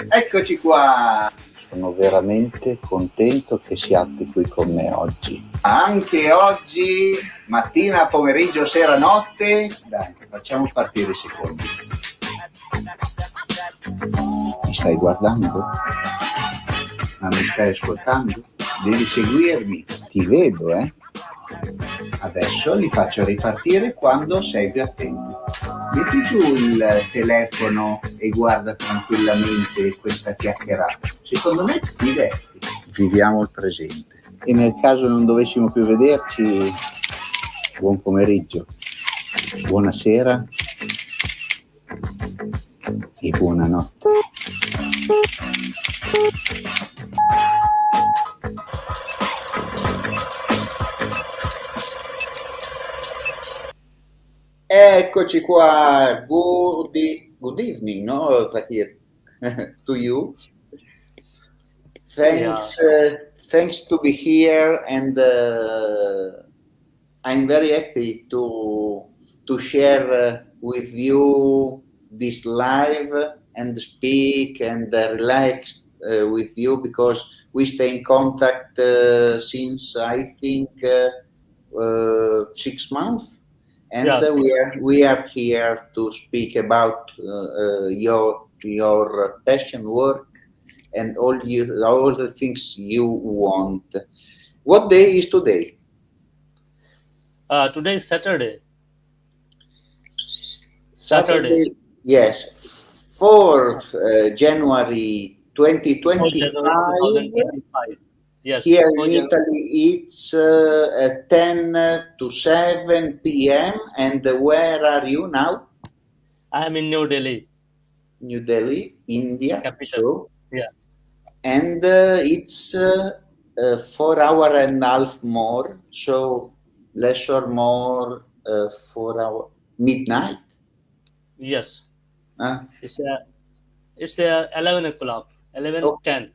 Eccoci qua. Sono veramente contento che siate qui con me oggi. Anche oggi, mattina, pomeriggio, sera, notte. Dai, facciamo partire i secondi. Mi stai guardando? Ma mi stai ascoltando? Devi seguirmi. Ti vedo, eh? Adesso li faccio ripartire quando sei più attento. Metti giù il telefono e guarda tranquillamente questa chiacchierata. Secondo me ti diverti. Viviamo il presente. E nel caso non dovessimo più vederci, buon pomeriggio, buonasera e buonanotte. Eccoci qua. Good evening, no, Zakir? To you. Thanks, thanks to be here, and I'm very happy to share with you this live and speak and relax with you, because we stay in contact since I think 6 months. And we are here to speak about your passion work and all the things you want. What day is today? Today is Saturday. Yes, 4th January 2025. Yes. Here in Italy, it's 10 to 7 p.m. And where are you now? I am in New Delhi. New Delhi, India. Capital. So, yeah. And it's 4 hours and a half more. So less or more 4 hours midnight. Yes. It's 11 o'clock. 11:10.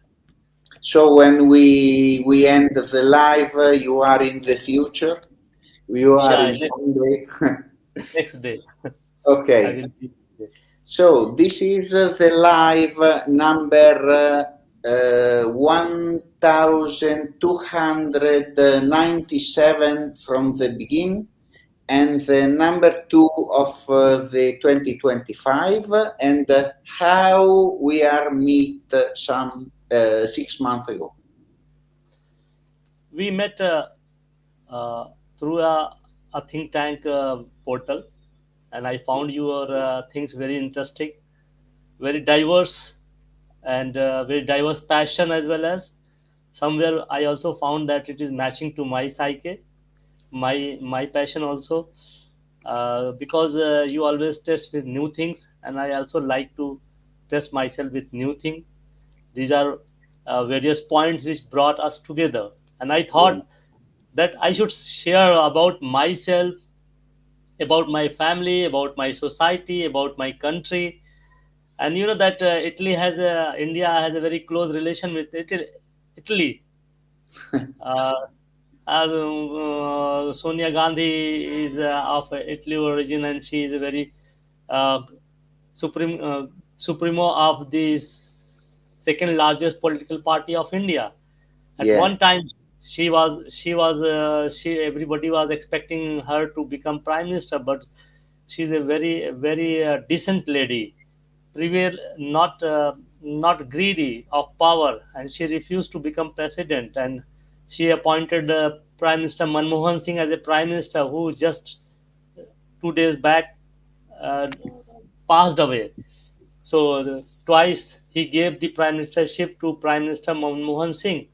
So when we end the live, you are in the future. You are in Sunday. Next day. Okay. So this is the live number 1297 from the beginning, and the number 2 of the 2025, and how we are meet some 6 months ago. We met through a think tank portal, and I found your things very interesting, very diverse, and very diverse passion, as well as somewhere I also found that it is matching to my psyche, my passion also, because you always test with new things, and I also like to test myself with new things. These are various points which brought us together, and I thought that I should share about myself, about my family, about my society, about my country. And you know that India has a very close relation with Italy. Sonia Gandhi is of Italy origin, and she is a very uh, supremo of the second largest political party of India. At one time, everybody was expecting her to become prime minister, but she's a very decent lady, not greedy of power, and she refused to become president. And she appointed Prime Minister Manmohan Singh as a prime minister, who just 2 days back uh, passed away. So twice he gave the prime ministership to Prime Minister Manmohan Singh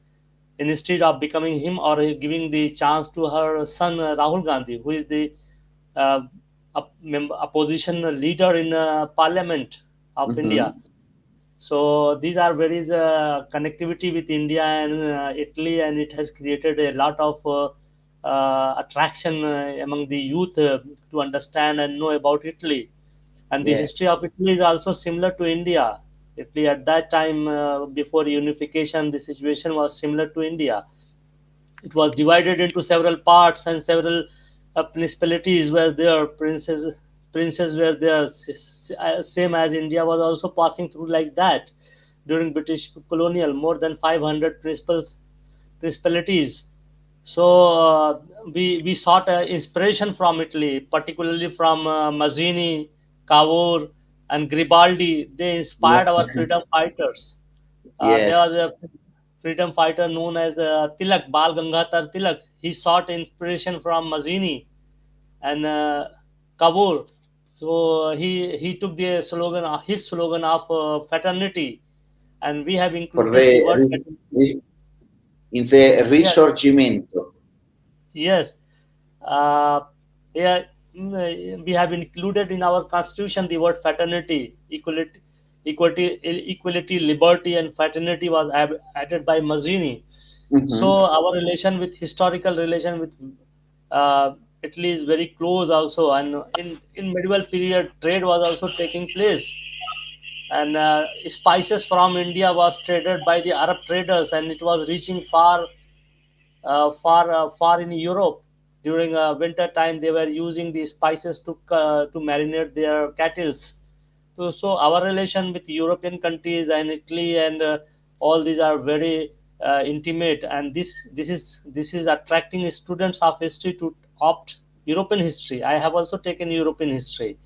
instead of becoming him, or giving the chance to her son Rahul Gandhi, who is the uh, opposition leader in Parliament of India. So these are very connectivity with India and Italy, and it has created a lot of attraction among the youth to understand and know about Italy. And the history of Italy is also similar to India. Italy at that time, before unification, the situation was similar to India. It was divided into several parts, and several principalities were there, princes were there, same as India was also passing through like that during British colonial, more than 500 principalities. So we sought inspiration from Italy, particularly from Mazzini, Cavour, and Garibaldi. They Yeah. inspired our freedom fighters. There Yes. was a freedom fighter known as Tilak, Bal Gangadhar Tilak. He sought inspiration from Mazzini and Cavour. So he took the slogan, his slogan of fraternity, and we have For included the word fraternity. in the Yes, Risorgimento. yes. Uh, yeah, we have included in our constitution the word fraternity, equality, liberty, and fraternity was added by Mazzini. So Mhm. our relation with historical relation with uh, Italy is very close also, and in medieval period trade was also taking place, and spices from India was traded by the Arab traders, and it was reaching far in Europe. During winter time, they were using the spices to marinate their cattles. So our relation with European countries and Italy and all these are very intimate, and this is attracting students of history to opt European history. I have also taken European history.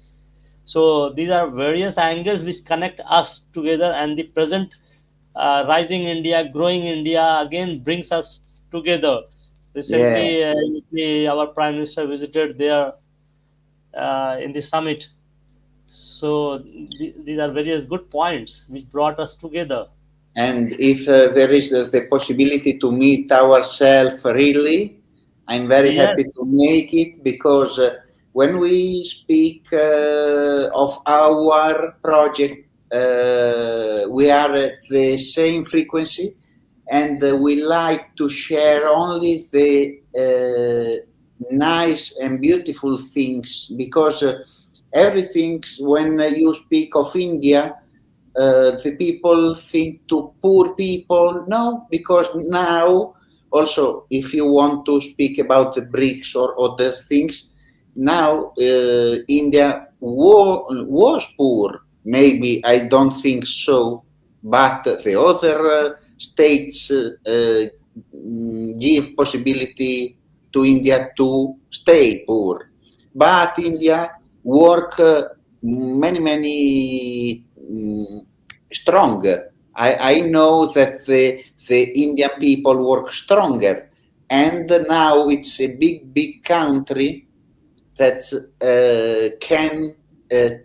So these are various angles which connect us together, and the present rising India, growing India again brings us together. Yeah. Recently, our Prime Minister visited there in the summit. So these are various good points which brought us together. And if there is the possibility to meet ourselves really, I'm very Yes, happy to make it because when we speak of our project, we are at the same frequency and we like to share only the nice and beautiful things because everything when you speak of India the people think to poor people. No, because now also if you want to speak about the BRICS or other things, now India was poor. Maybe I don't think so, but the other states give possibility to India to stay poor. But India work many strong. I know that the Indian people work stronger, and now it's a big country that can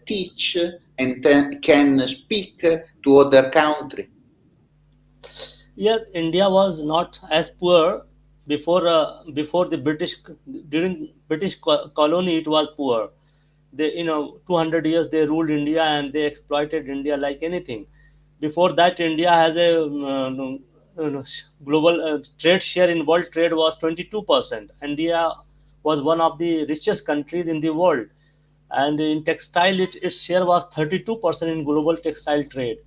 teach and can speak to other country. yes. India was not as poor before the British, during British colony. It was poor. They 200 years they ruled India and they exploited India like anything. Before that, India has a global trade share in world trade was 22%. India was one of the richest countries in the world, and in textile its share was 32% in global textile trade.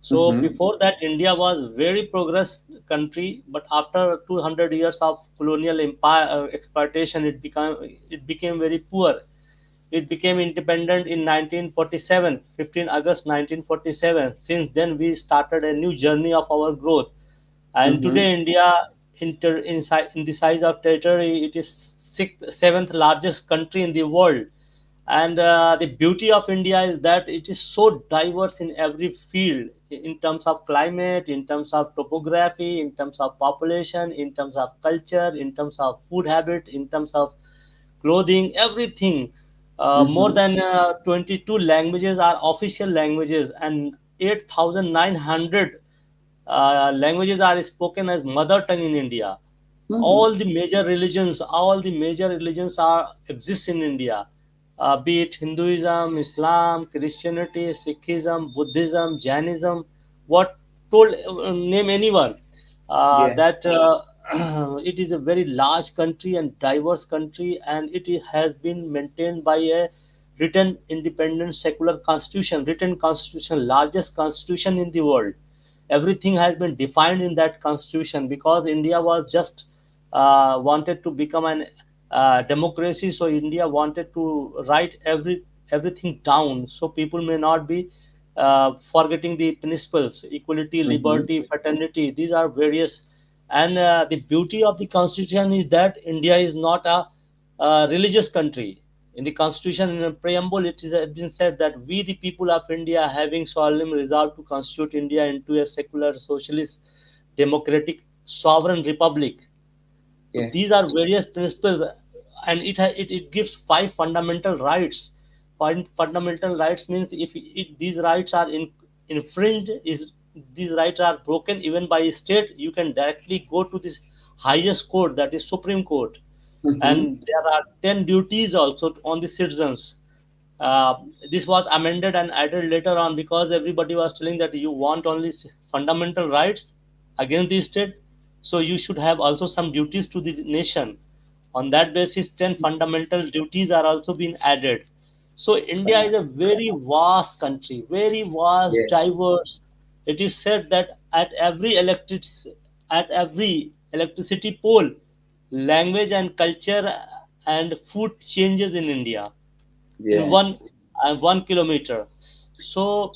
So Mhm. before that, India was very progress country, but after 200 years of colonial empire exploitation, it became very poor. It became independent in 1947, 15 August 1947. Since then, we started a new journey of our growth. And Mhm. today, India, in the size of territory, it is seventh largest country in the world. And the beauty of India is that it is so diverse in every field, in terms of climate, in terms of topography, in terms of population, in terms of culture, in terms of food habit, in terms of clothing, everything. More Mhm. than 22 languages are official languages, and 8,900 languages are spoken as mother tongue in India. Mhm. All the major religions are exist in India, be it Hinduism, Islam, Christianity, Sikhism, Buddhism, Jainism. What told name anyone Yeah. that it is a very large country and diverse country, and has been maintained by a written independent secular constitution, largest constitution in the world. Everything has been defined in that constitution, because India was just wanted to become an democracy. So India wanted to write everything down, so people may not be forgetting the principles: equality, mhm. liberty, fraternity. These are various. And the beauty of the constitution is that India is not a religious country. In the constitution, in the preamble, it is been said that we, the people of India, having solemnly resolved to constitute India into a secular, socialist, democratic, sovereign republic. So Yeah. these are various principles, and it gives five fundamental rights. Five fundamental rights means if these rights are infringed, is these rights are broken even by a state, you can directly go to this highest court, that is Supreme Court. Mhm. And there are 10 duties also on the citizens. uh, this was amended and added later on because everybody was telling that you want only fundamental rights against the state, so you should have also some duties to the nation. On that basis, 10 fundamental duties are also being added. So India is a very vast country, very vast, Yeah. diverse. It is said that at every electricity pole, language and culture and food changes in India in Yeah. 1 kilometer. So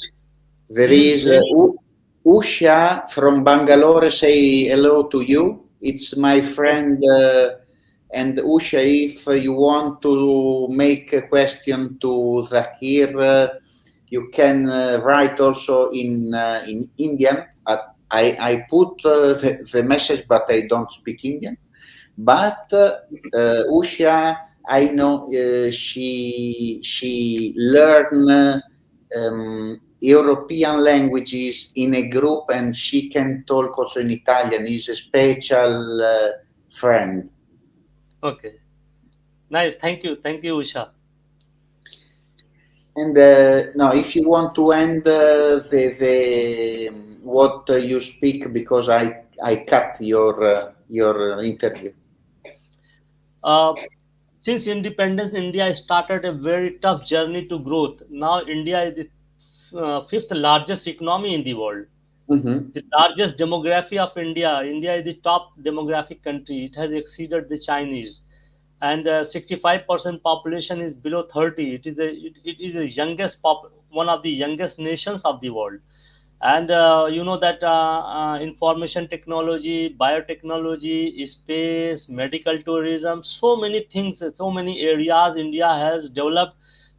There this is is very Usha from Bangalore say hello to you. It's my friend. And Usha, if you want to make a question to Zakir, you can write also in Indian. I put the message, but I don't speak Indian. But Usha, I know she learn European languages in a group, and she can talk also in Italian. Is a special friend. okay. Nice. Thank you, Usha. And now, if you want to end the what you speak, because I cut your interview. Uh, since independence, India started a very tough journey to growth. Now, India is the fifth largest economy in the world. Hmm. The largest demography of India. India is the top demographic country. It has exceeded the Chinese, and 65% population is below 30. It is the one of the youngest nations of the world. And you know that information technology, biotechnology, space, medical tourism, so many things, so many areas India has developed.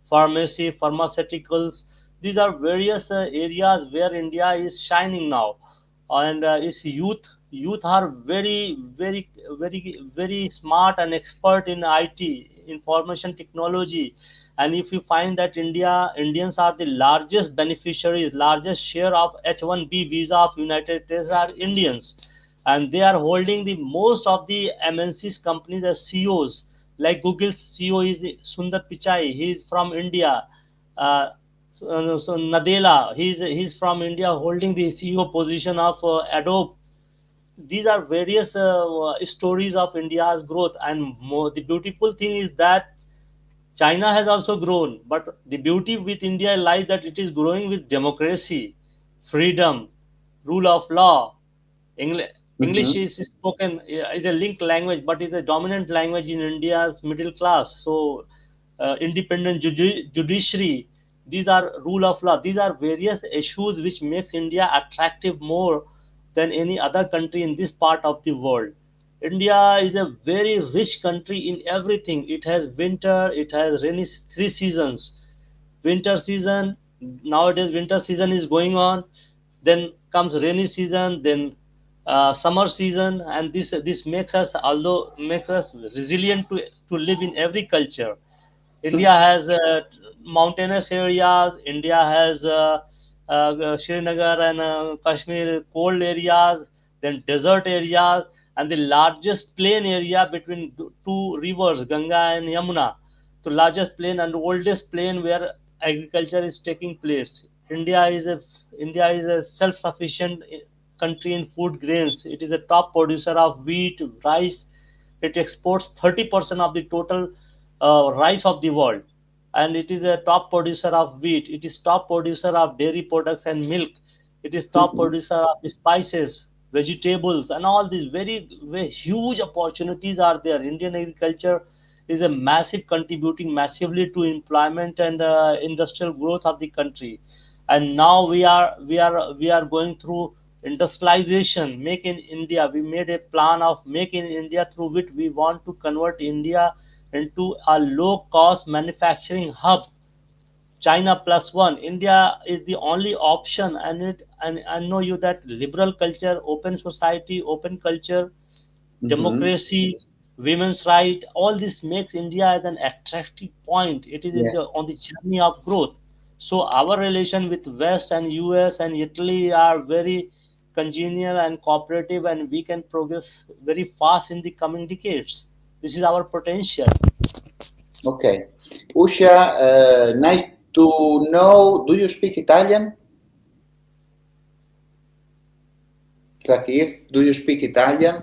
Pharmacy, pharmaceuticals, these are various areas where India is shining now. And its youth are very smart and expert in IT, information technology. And if you find that Indians are the largest beneficiaries, largest share of H1B visa of United States are Indians, and they are holding the most of the MNCs companies as CEOs. Like Google's CEO is Sundar Pichai. He is from India. So Nadella, he's from India, holding the CEO position of Adobe. These are various stories of India's growth. And more, the beautiful thing is that China has also grown, but the beauty with India lies that it is growing with democracy, freedom, rule of law. English Hmm. is spoken, is a linked language, but is a dominant language in India's middle class. So, independent judiciary. These are rule of law. These are various issues which makes India attractive more than any other country in this part of the world. India is a very rich country in everything. It has winter, it has rainy, three seasons. Winter season, nowadays winter season is going on. Then comes rainy season, then summer season, and this makes us, although makes us resilient to live in every culture. India has mountainous areas. India has Srinagar and Kashmir cold areas, then desert areas, and the largest plain area between two rivers, Ganga and Yamuna, the largest plain and oldest plain where agriculture is taking place. India is a self-sufficient country in food grains. It is a top producer of wheat, rice. It exports 30% of the total rice of the world, and it is a top producer of wheat. It is top producer of dairy products and milk. It is top Hmm. producer of spices, vegetables, and all these very huge opportunities are there. Indian agriculture is a massive contributing massively to employment and industrial growth of the country. And now we are going through industrialization, make in India. We made a plan of make in India, through which we want to convert India into a low cost manufacturing hub. China plus one. India is the only option, and I know you that liberal culture, open society, open culture, Mm-hmm. democracy, women's right, all this makes India as an attractive point. It is in Yeah. the on the journey of growth. So our relation with West and US and Italy are very congenial and cooperative, and we can progress very fast in the coming decades. This is our potential. Okay. Usha, nice to know. Do you speak Italian? Zakir, do you speak Italian?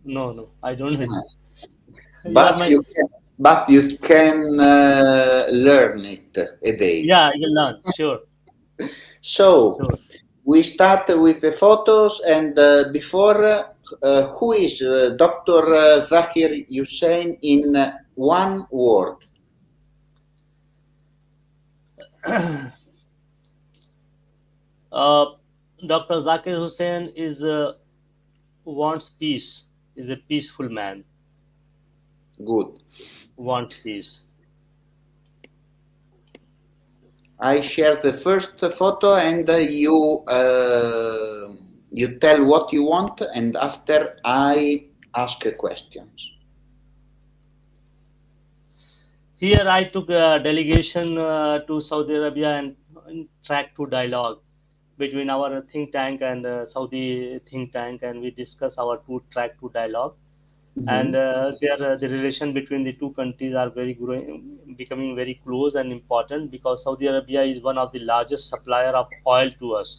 No, no, I don't know. No. You are But my. you can learn it a day. Yeah, you learn. Sure, So sure. we start with the photos, and before, who is Dr. Zakir Hussain in one word? Uh, Dr. Zakir Hussain is wants peace. Is a peaceful man. Good. Wants peace. I share the first photo, and you tell what you want, and after I ask questions. Here I took a delegation to Saudi Arabia and track to dialogue between our think tank and Saudi think tank, and we discuss our two track to dialogue. And Mhm. the relation between the two countries are very growing, becoming very close and important, because Saudi Arabia is one of the largest supplier of oil to us.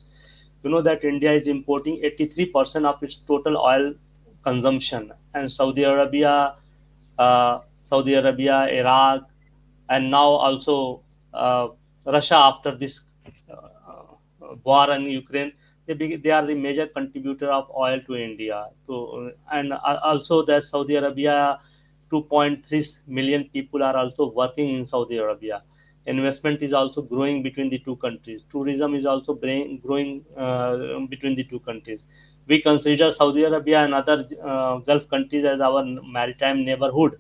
You know that India is importing 83% of its total oil consumption, and Saudi Arabia, Iraq, and now also Russia, after this war in Ukraine, they are the major contributor of oil to India. So, and also that Saudi Arabia, 2.3 million people are also working in Saudi Arabia. Investment is also growing between the two countries. Tourism is also growing between the two countries. We consider Saudi Arabia and other Gulf countries as our maritime neighborhood.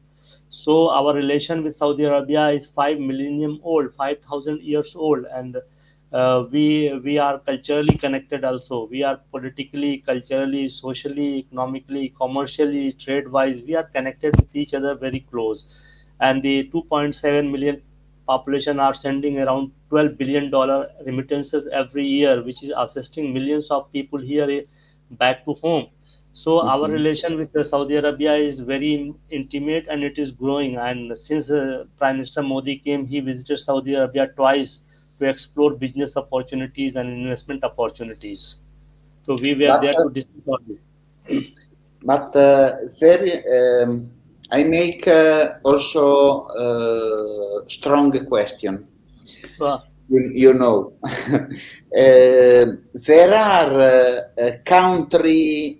So our relation with Saudi Arabia is 5 millennium old, 5,000 years old, and we are culturally connected. Also, we are politically, culturally, socially, economically, commercially, trade wise, we are connected with each other very close. And the 2.7 million population are sending around $12 billion remittances every year, which is assisting millions of people here back to home. So our Mhm. relation with Saudi Arabia is very intimate, and it is growing. And since Prime Minister Modi came, he visited Saudi Arabia twice to explore business opportunities and investment opportunities. So we were But there to discuss all this. very, I make also strong question. So, You know, there are country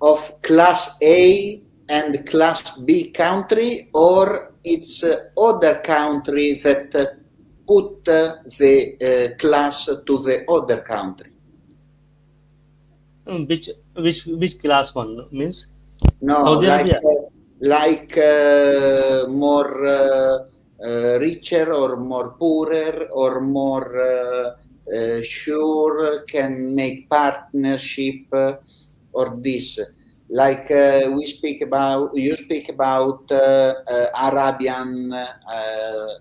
of class A and class B country, or it's other country that put the class to the other country. which class one means? No, Saudi Arabia. more richer or more poorer or more sure can make partnership or this. Like we speak about, you speak about Arabian,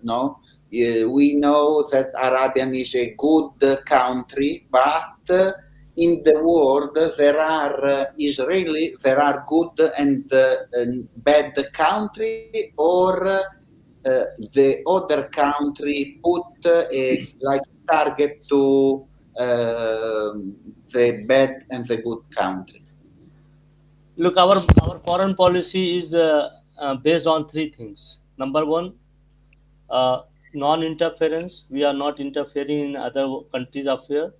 no? We know that Arabian is a good country, but in the world there are Israeli, there are good and bad country, or the other country put a like target to the bad and the good country. Look, our foreign policy is based on three things. Number one, non-interference. We are not interfering in other countries' affairs.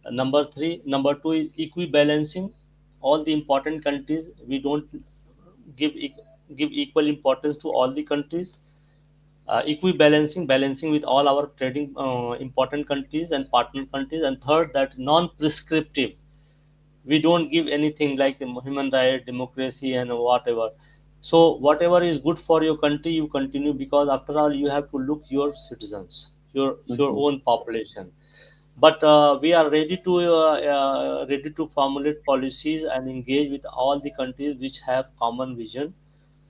Number two is equibalancing. All the important countries, we don't give give equal importance to all the countries, balancing with all our trading important countries and partner countries. And third, that non-prescriptive. We don't give anything like human right, democracy, and whatever. So whatever is good for your country, you continue, because after all you have to look your citizens, your Mhm. own population. But we are ready to formulate policies and engage with all the countries which have common vision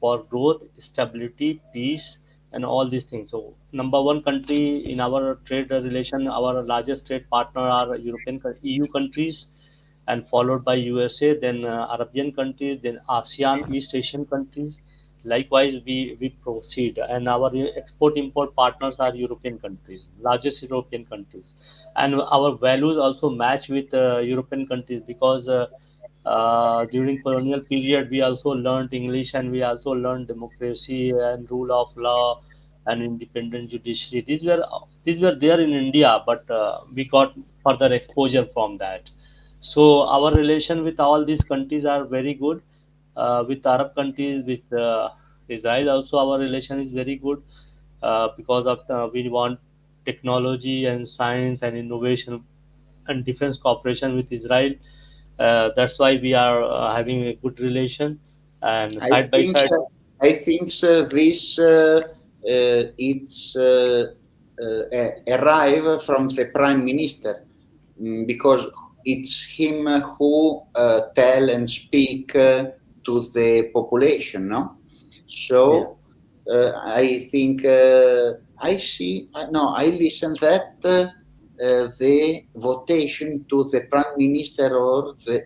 for growth, stability, peace, and all these things. So, number one country in our trade relation, our largest trade partner are EU countries, and followed by USA, then Arabian countries, then ASEAN, East Asian countries. Likewise, we proceed, and our export import partners are European countries, largest European countries, and our values also match with European countries, because during colonial period we also learned English, and we also learned democracy and rule of law and independent judiciary. These were there in India, but we got further exposure from that. So our relation with all these countries are very good. With Arab countries, with Israel also, our relation is very good, because of we want technology and science and innovation and defense cooperation with Israel. That's why we are having a good relation, and I side by think side. this it's arrive from the prime minister, because it's him who tell and speak to the population, no? Yeah. So I think I see. No, I listen that the votation to the prime minister, or the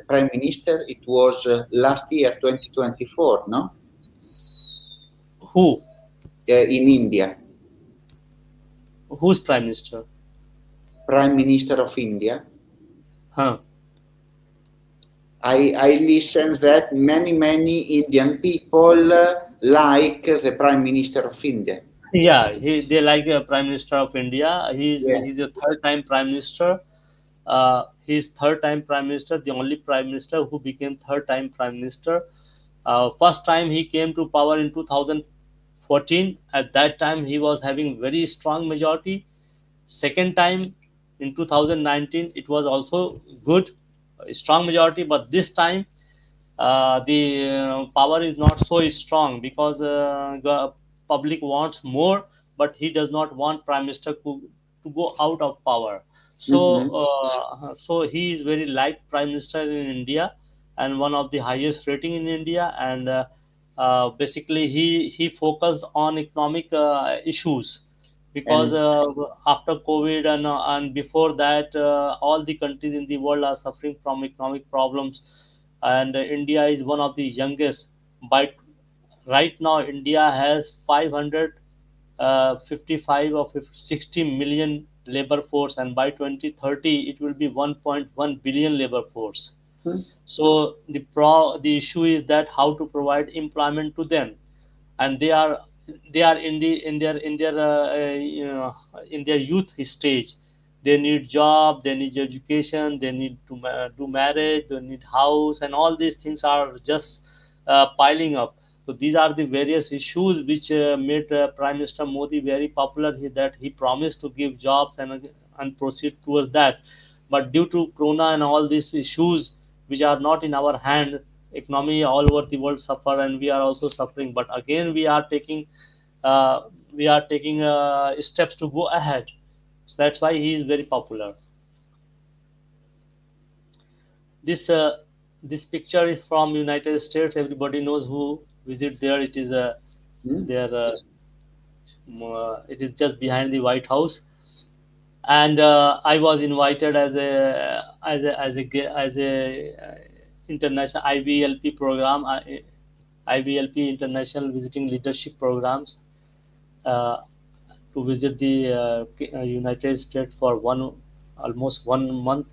prime minister. It was last year, 2024, no? Who? In India, Who's prime minister? prime minister of India. Huh? I listen that many Indian people like the prime minister of India. Yeah, they like Prime Minister of India. Yeah. He's a third time Prime Minister. He's third time Prime Minister, the only Prime Minister who became third time Prime Minister. First time he came to power in 2014. At that time, he was having very strong majority. Second time in 2019, it was also good, a strong majority. But this time, the power is not so strong, because the public wants more, but he does not want prime minister to go out of power. So Mhm. so he is very liked prime minister in India, and one of the highest rating in India. And basically he focused on economic issues, because And after COVID and before that, all the countries in the world are suffering from economic problems, and India is one of the youngest. By right now, India has 555 or 60 million labor force, and by 2030 it will be 1.1 billion labor force. So the issue is that how to provide employment to them, and they are in their youth stage. They need job, they need education, they need to do marriage, they need house, and all these things are just piling up. So these are the various issues which made Prime Minister Modi very popular. That he promised to give jobs and proceed towards that. But due to corona and all these issues which are not in our hand, economy all over the world suffer, and we are also suffering. But again uh, we are taking steps to go ahead. So that's why he is very popular. This uh, this picture is from United States. Everybody knows who visit there. It is there it is just behind the White House. And I was invited as a international IVLP program, IVLP International Visiting Leadership Programs, uh, to visit the United States for almost 1 month.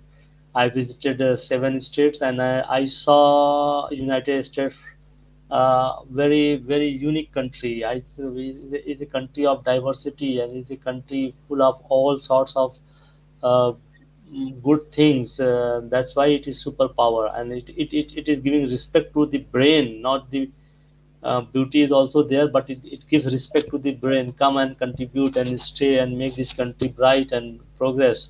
I visited 7 states, and I saw United States, very unique country. It's a country of diversity, and it's a country full of all sorts of uh, good things. That's why it is superpower, and it is giving respect to the brain, not the beauty is also there, but it gives respect to the brain. Come and contribute and stay and make this country bright and progress.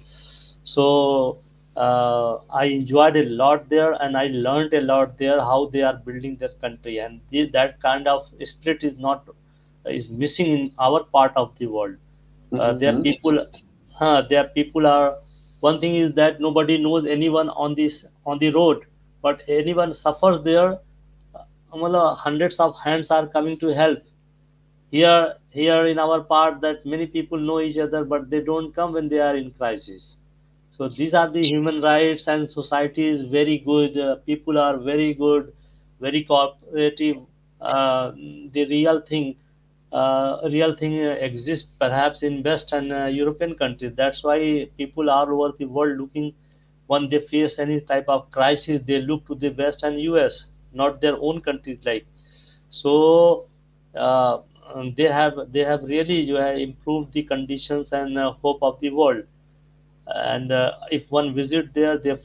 So I enjoyed a lot there, and I learned a lot there how they are building their country, and that kind of spirit is not is missing in our part of the world. Their Mhm. people, their people are. One thing is that nobody knows anyone on this on the road, but anyone suffers there, hundreds of hands are coming to help. Here in our part, that many people know each other, but they don't come when they are in crisis. So these are the human rights, and society is very good. People are very good, very cooperative. Uh, the real thing exists perhaps in West and European countries. That's why people all over the world looking when they face any type of crisis, they look to the West and US, not their own countries. Like so, uh, they have really improved the conditions and hope of the world. And if one visit there, they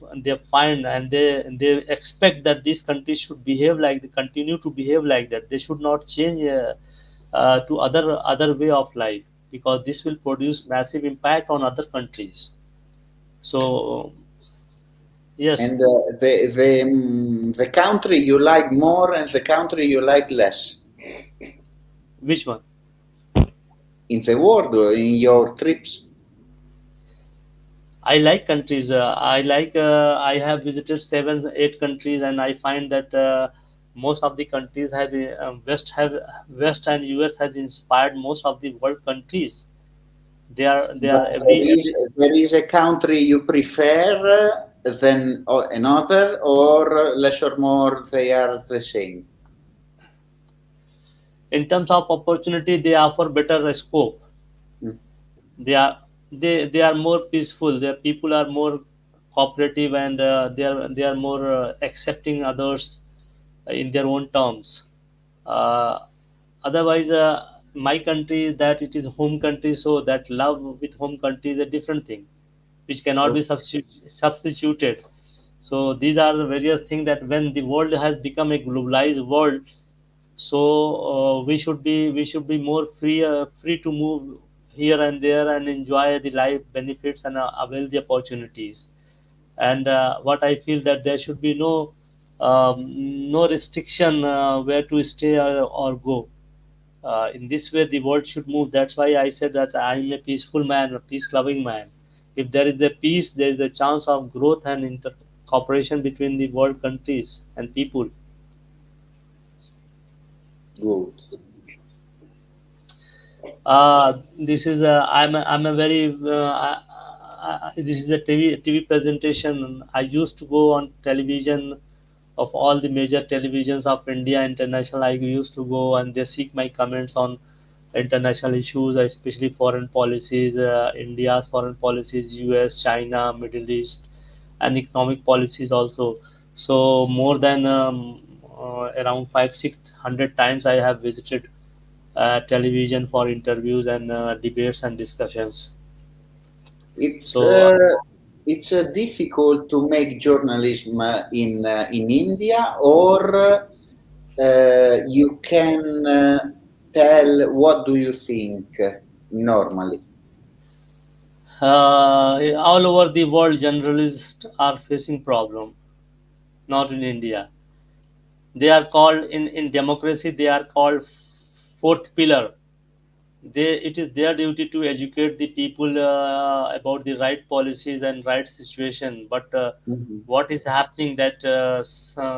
find and they expect that these countries should behave like they continue to behave like that. They should not change to other way of life, because this will produce massive impact on other countries. So yes. And the country you like more and the country you like less Which one? in the world or in your trips? I like countries. I have visited 7 8 countries, and I find that most of the countries West and US has inspired most of the world countries. They are But every there is a country you prefer than another, or less or more they are the same. in terms of opportunity, they offer better scope. Mm. They are more peaceful. Their people are more cooperative, and they are more accepting others in their own terms. Uh, Otherwise, my country, that it is home country, so that love with home country is a different thing, which cannot be substituted. So these are the various things that when the world has become a globalized world, so we should be more free to move here and there and enjoy the life benefits and avail the opportunities. And what I feel that there should be no restriction where to stay or go. In this way, the world should move. That's why I said that I am a peaceful man, a peace-loving man. If there is a peace, there is a chance of growth and cooperation between the world countries and people. Good. This is I'm a very this is a TV presentation. I used to go on television of all the major televisions of India international. I used to go and they seek my comments on international issues, especially foreign policies, India's foreign policies, US, China, Middle East, and economic policies also. So more than around 5 600 times I have visited television for interviews and debates and discussions. It's So difficult to make journalism in India, or you can tell what do you think normally. all over the world, journalists are facing problem, not in India. They are called in democracy. They are called fourth pillar. It is their duty to educate the people about the right policies and right situation. But Mhm. what is happening that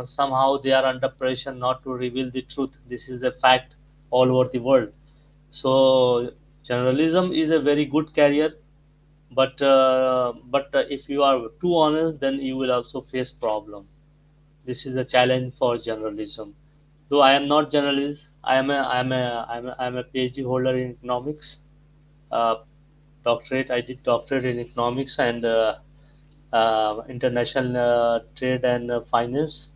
somehow they are under pressure not to reveal the truth. This is a fact all over the world. So journalism is a very good career, but if you are too honest, then you will also face problem. This is a challenge for journalism. Though I am not journalist, I'm a PhD holder in economics. Uh, Doctorate. I did doctorate in economics and international trade and finance.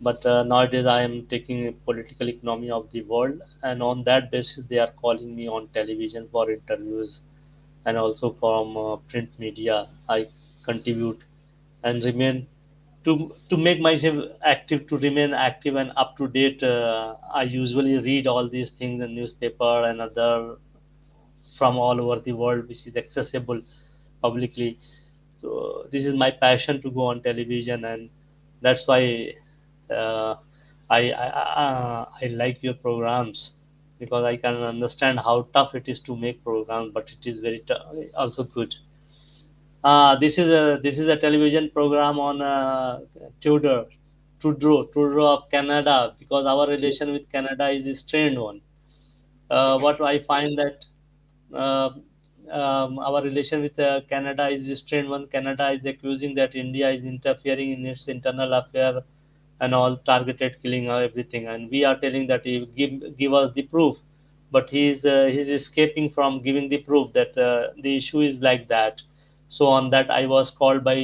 But nowadays I am taking political economy of the world, and on that basis they are calling me on television for interviews and also from print media. I contribute and remain to make myself active, to remain active and up to date. I usually read all these things in newspaper and other from all over the world, which is accessible publicly. So this is my passion to go on television, and that's why uh, I like your programs, because I can understand how tough it is to make programs, but it is very also good. This is a television program on Trudeau of Canada, because our relation with Canada is a strained one. What I find that uh, our relation with Canada is a strained one. Canada is accusing that India is interfering in its internal affair and all, targeted killing everything, and we are telling that he give us the proof, but he's escaping from giving the proof that the issue is like that. So on that, I was called by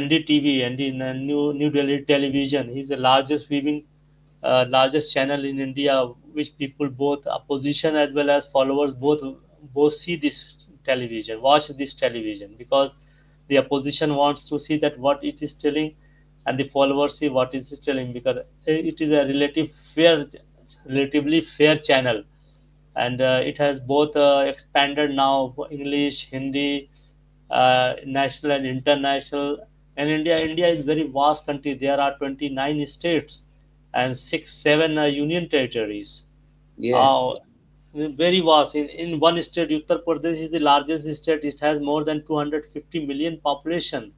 NDTV, and in New Delhi television. He's the largest channel in India, which people both opposition as well as followers both see this television, watch this television, because the opposition wants to see that what it is telling, and the followers see what it is telling, because it is a relatively fair channel, and it has both expanded now English, Hindi, national and international. And India is very vast country. There are 29 states and 7 union territories. Yeah. Uh, Very vast. In one state, Uttar Pradesh is the largest state. It has more than 250 million population.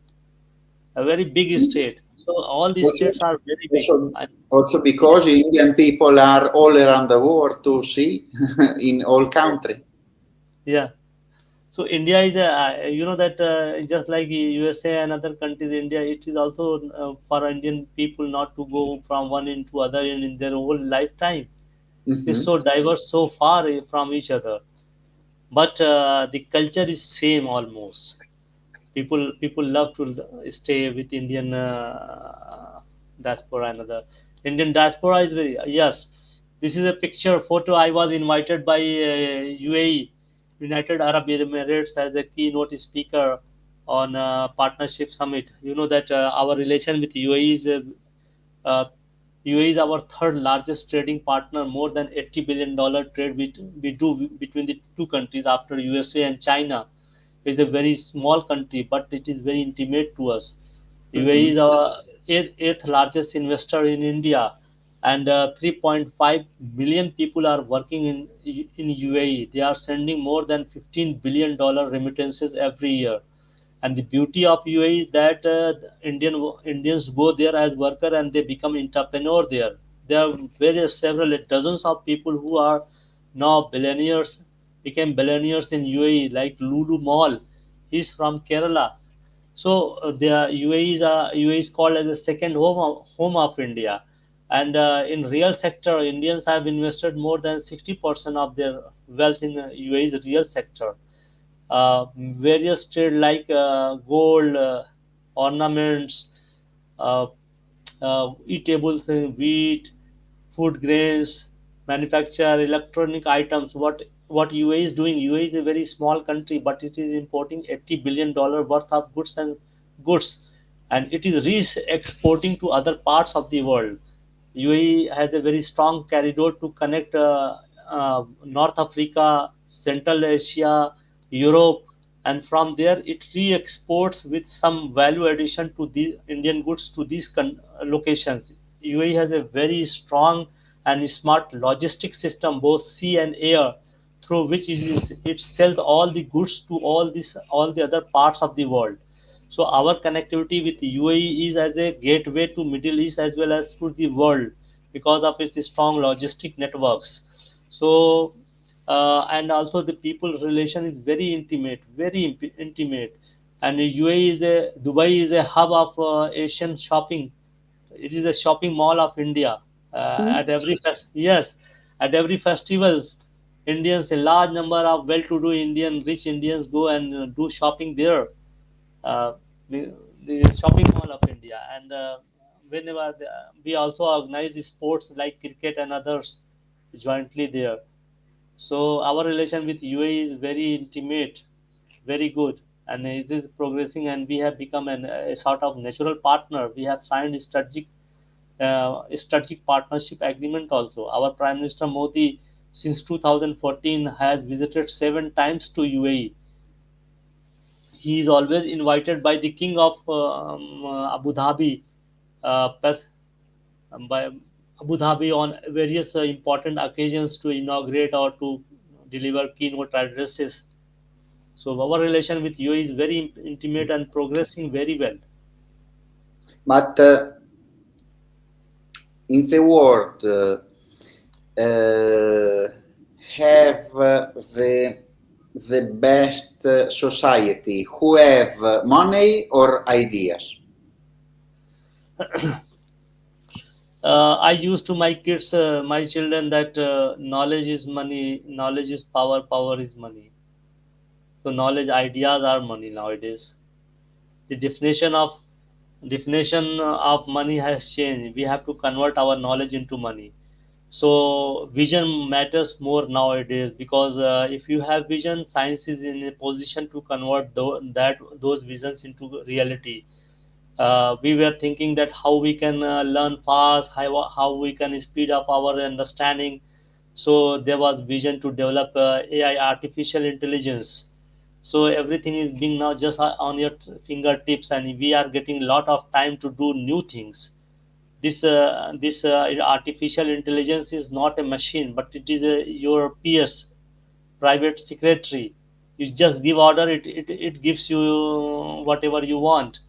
A very big state. So all these Also, states are very big. also, And also yeah, because Indian people are all around the world to see in all country. yeah. So India is a, that just like USA and other countries, India, it is also for Indian people not to go from one into other in their whole lifetime. It's Hmm. so diverse, so far from each other, but the culture is same almost. People love to stay with Indian diaspora. Another Indian diaspora is very, yes. This is a picture photo. I was invited by UAE, United Arab Emirates, as a keynote speaker on partnership summit. You know that our relation with UAE is uh, UAE is our third largest trading partner. More than $80 billion trade we do between the two countries after USA and China. It's a very small country, but it is very intimate to us. UAE Hmm. is our eighth largest investor in India, and 3.5 million people are working in UAE. They are sending more than $15 billion remittances every year. And the beauty of UAE is that Indians go there as worker and they become entrepreneur there. There are various several dozens of people who are now billionaires, became billionaires in UAE, like Lulu Mall. He's from Kerala. So the UAE is called as a second home of India. And in real sector, Indians have invested more than 60% of their wealth in UAE's real sector. Various trade like gold, ornaments, uh, eatables, wheat, food grains, manufacture electronic items. What UAE is doing? UAE is a very small country, but it is importing $80 billion worth of goods, and it is re-exporting to other parts of the world. UAE has a very strong corridor to connect North Africa, Central Asia, Europe, and from there it re-exports with some value addition to the Indian goods to these locations. UAE has a very strong and smart logistic system, both sea and air, through which it sells all the goods to all the other parts of the world. So our connectivity with UAE is as a gateway to Middle East as well as to the world, because of its strong logistic networks. So and also the people relation is very intimate, very intimate. And UAE is a Dubai is a hub of Asian shopping. It is a shopping mall of India. Yes, at every festivals, Indians, a large number of well-to-do rich Indians go and do shopping there. Uh, the shopping mall of India, and we also organize sports like cricket and others jointly there. So our relation with UAE is very intimate, very good. and it is progressing, and we have become a sort of natural partner. We have signed a strategic partnership agreement also. Our Prime Minister Modi, since 2014, has visited 7 times to UAE. He is always invited by the King of Abu Dhabi, Pes- by Abu Dhabi on various important occasions to inaugurate or to deliver keynote addresses. So our relation with UAE is very intimate and progressing very well. But in the world, have the best society who have money or ideas? I used to my kids, my children, that knowledge is money, knowledge is power, power is money. So knowledge, ideas are money nowadays. The definition of money has changed. We have to convert our knowledge into money. So vision matters more nowadays, because if you have vision, science is in a position to convert those visions into reality. We were thinking that how we can learn fast, how we can speed up our understanding. So there was vision to develop AI, artificial intelligence. So everything is being now just on your fingertips, and we are getting a lot of time to do new things. This artificial intelligence is not a machine, but it is your PS, private secretary. You just give order, it gives you whatever you want.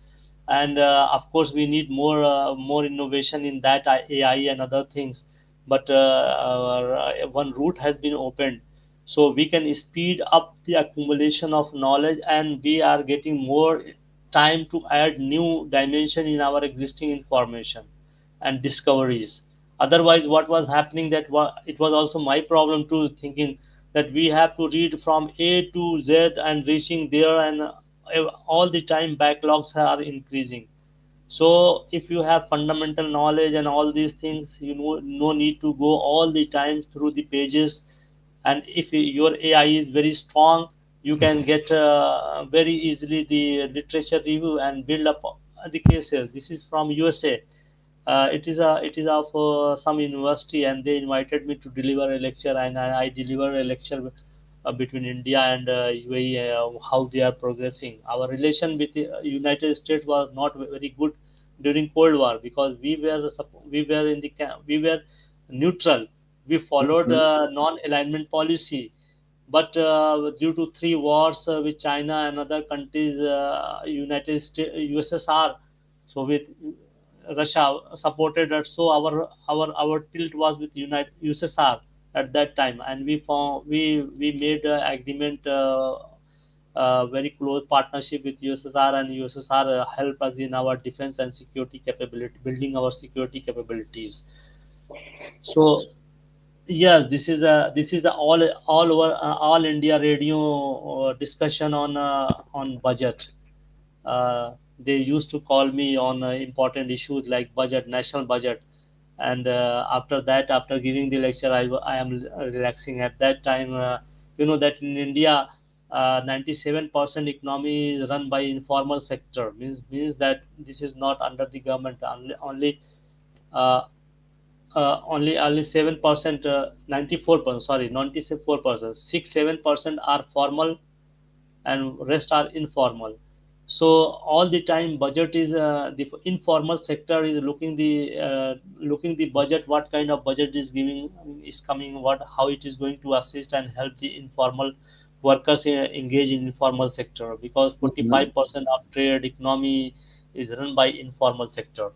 And of course we need more innovation in that AI and other things. But one route has been opened, so we can speed up the accumulation of knowledge, and we are getting more time to add new dimension in our existing information and discoveries. Otherwise, what was happening, it was also my problem too, thinking that we have to read from A to Z and reaching there, and all the time backlogs are increasing. So if you have fundamental knowledge and all these things, you know, no need to go all the time through the pages. And if your AI is very strong, you can get very easily the literature review and build up the cases. This is from USA. It is of some university, and they invited me to deliver a lecture, and I deliver a lecture between India and UAE, how they are progressing. Our relation with the United States was not very good during Cold War, because we were in the we were neutral. We followed Mhm. non-alignment policy, but due to 3 wars with China and other countries, United States, USSR, so with Russia supported us. So our tilt was with United USSR at that time, and we made agreement, very close partnership with USSR, and USSR helped us in our defense and security capability, building our security capabilities. So yes, this is the all over all India radio discussion on budget. They used to call me on important issues like budget, national budget. And after that, after giving the lecture, I am relaxing at that time. You know that in India, 97% economy is run by informal sector. Means that this is not under the government. Uh, only 7%, 94%, sorry, 94%, 6 7% are formal, and rest are informal. So all the time budget is the informal sector is looking the budget, what kind of budget is coming, what how it is going to assist and help the informal workers engage in informal sector, because Mhm. 45% of trade economy is run by informal sector.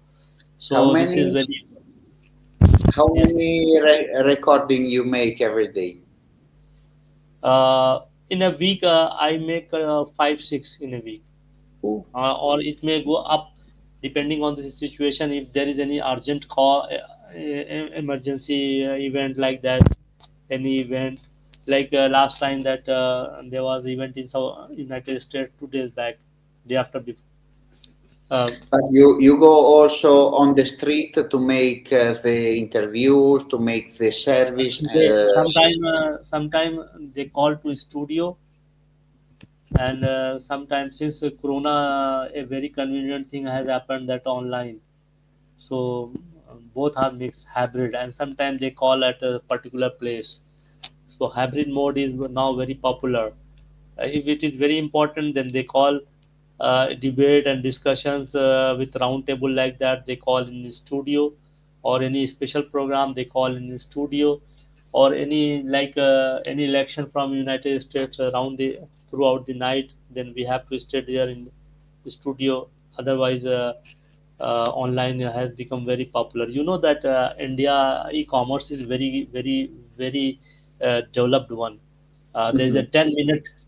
How So this is many very, how yeah. many recording you make every day? In a week, I make 5 6 in a week, Oh, or it may go up depending on the situation. If there is any urgent call, emergency event like that, any event like last time that there was event in United States 2 days back, day after before. Uh, but you go also on the street to make the interviews, to make the service. they sometime they call to studio, And sometimes since corona, a very convenient thing has happened that online. So both are mixed hybrid, and sometimes they call at a particular place. So hybrid mode is now very popular. If it is very important, then they call debate and discussions with round table like that. They call in the studio, or any special program they call in the studio, or any like any election from United States around the throughout the night. Then we have to stay there in the studio. Otherwise, online has become very popular. You know that India e-commerce is very developed one. There is a Mhm.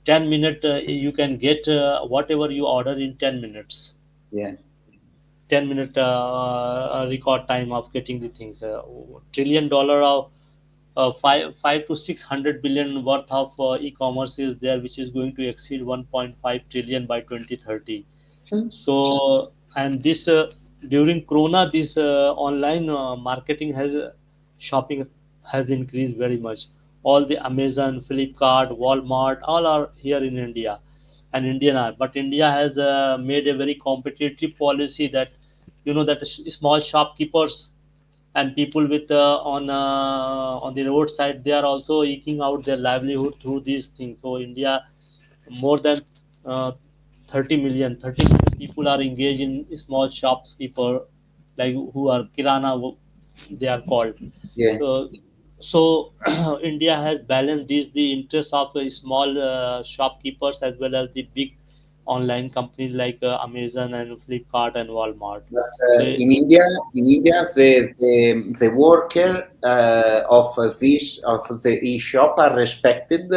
10 minute you can get whatever you order in 10 minutes. Yeah. 10 minute record time of getting the things. Trillion dollar of five to 600 billion worth of e-commerce is there, which is going to exceed 1.5 trillion by 2030. Hmm. So, and this during Corona, this online marketing has shopping has increased very much. All the Amazon, Flipkart, Walmart, all are here in India, and Indian are. But India has made a very competitive policy that that small shopkeepers and people with on the roadside, they are also eking out their livelihood through these things. So India, more than uh, 30 million people are engaged in small shopkeeper, like who are kirana, they are called. Yeah. So so India has balanced these the interests of small shopkeepers as well as the big online companies like Amazon and Flipkart and Walmart. But So in India, the worker of the e-shop are respected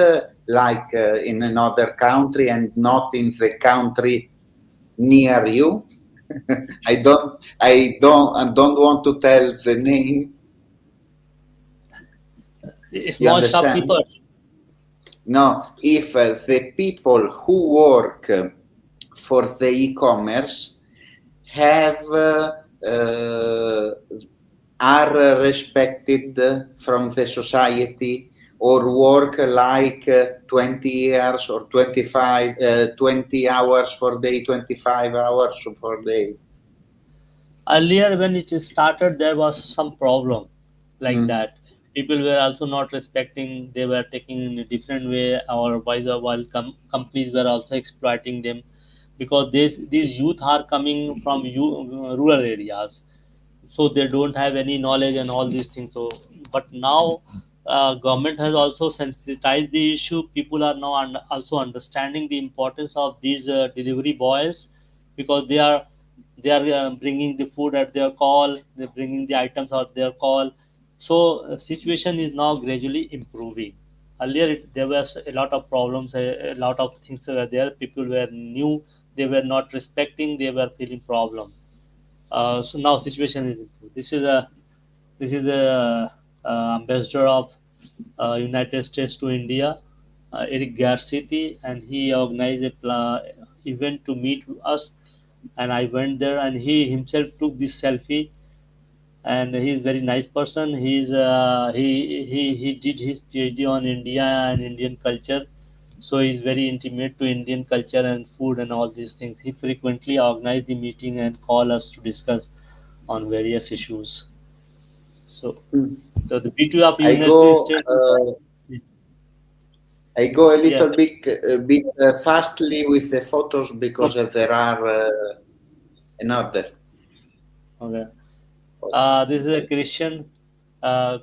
like in another country and not in the country near you. I don't want to tell the name. You small understand? shopkeepers. No, if the people who work for the e-commerce have are respected from the society or work like 20 years or 25 20 hours for day, 25 hours for day. Earlier, when it started, there was some problem like Mm. that. People were also not respecting. They were taking in a different way, or vice versa, while companies were also exploiting them, because these youth are coming from rural areas, so they don't have any knowledge and all these things. So but now government has also sensitized the issue. People are now also understanding the importance of these delivery boys, because they are bringing the food at their call, they're bringing the items at their call. So situation is now gradually improving. Earlier there was a lot of problems, a lot of things were there, people were new, they were not respecting, they were feeling problem. So now situation is improved. This is the ambassador of United States to India, Eric Garcetti, and he organized a event to meet us, and I went there, and he himself took this selfie, and he's very nice person. He did his PhD on India and Indian culture, so he's very intimate to Indian culture and food and all these things. He frequently organize the meeting and call us to discuss on various issues. So, Mm. so the beauty of I United go States is uh, I go a yeah. little bit fastly with the photos because Okay. there are another. Okay. This is a Christian uh,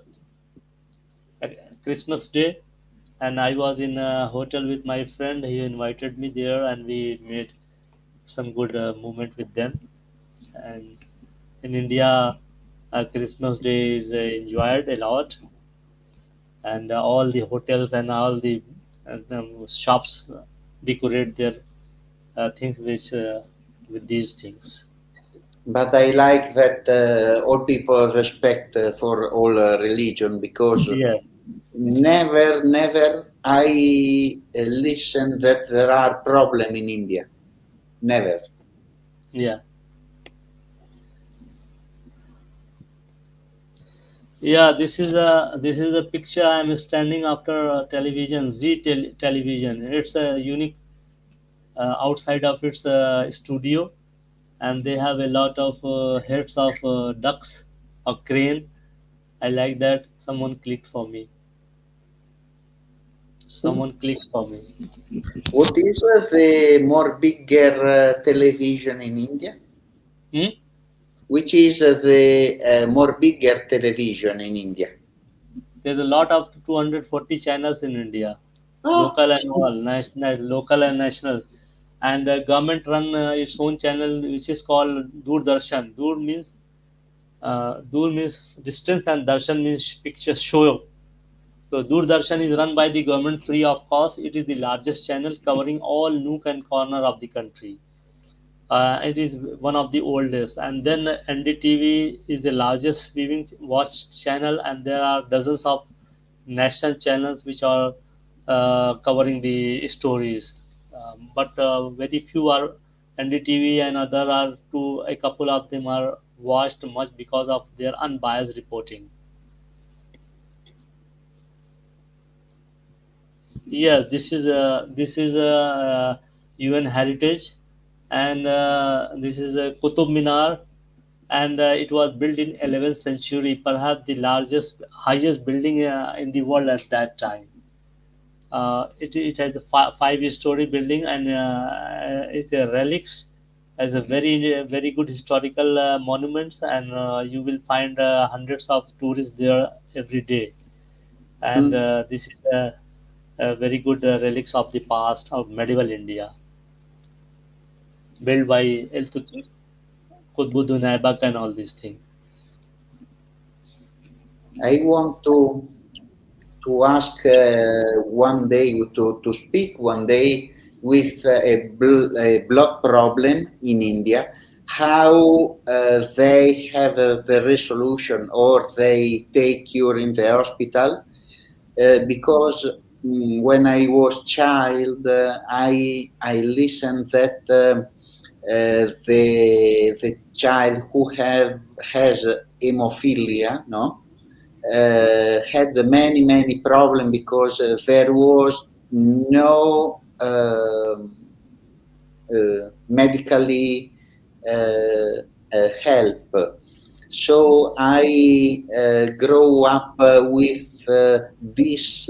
Christmas Day, and I was in a hotel with my friend. He invited me there, and we made some good moment with them. And in India, Christmas Day is enjoyed a lot, and all the hotels and all the shops decorate their things with these things. But I like that all people respect for all religion because Yeah, never I listen that there are problem in India. Never. yeah, yeah. This is a picture. I'm standing after television, television. It's a unique. outside of its studio, and they have a lot of heads of ducks or crane. I like that. Someone clicked for me. What is the more bigger television in India? Hmm? Which is the more bigger television in India? There's a lot of 240 channels in India, Oh, local and all, national, local and national, and government run its own channel which is called Doordarshan. Dur means distance and Darshan means picture show. So Doordarshan is run by the government free of cost. It is the largest channel covering all nook and corner of the country. It is one of the oldest, and then NDTV is the largest viewing watch channel, and there are dozens of national channels which are covering the stories. But very few are NDTV, and other are two. A couple of them are watched much because of their unbiased reporting. Yes, this is a UN heritage, and this is a Qutub Minar, and it was built in 11th century, perhaps the largest, highest building in the world at that time. It has a five-story building, and it's a relics, as a very good historical monuments, and you will find hundreds of tourists there every day. And mm. this is a very good relics of the past of medieval India, built by Qutbuddin Aibak and all these things. I want to ask one day to speak one day with a blood problem in India, how they have the resolution or they take you in the hospital, because when I was child, I listened that the child who has hemophilia, no, had many problems because there was no medically help. So I grow up with this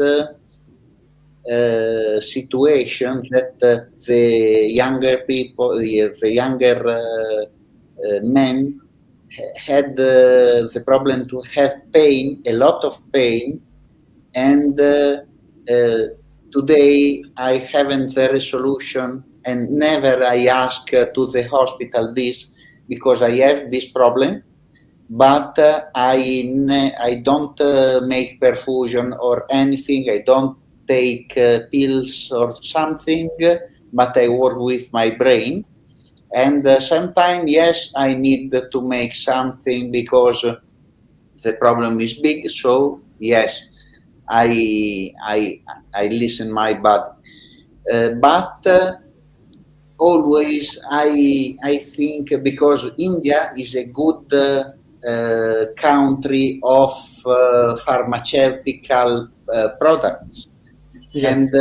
situation that the younger people, the younger men had the problem to have pain, a lot of pain, and today I haven't the resolution, and never I ask to the hospital this because I have this problem, but I don't make perfusion or anything. I don't take pills or something, but I work with my brain. And sometimes, yes, I need to make something because the problem is big. So yes, I I I listen my body, but always I think because India is a good country of pharmaceutical products, Yes. and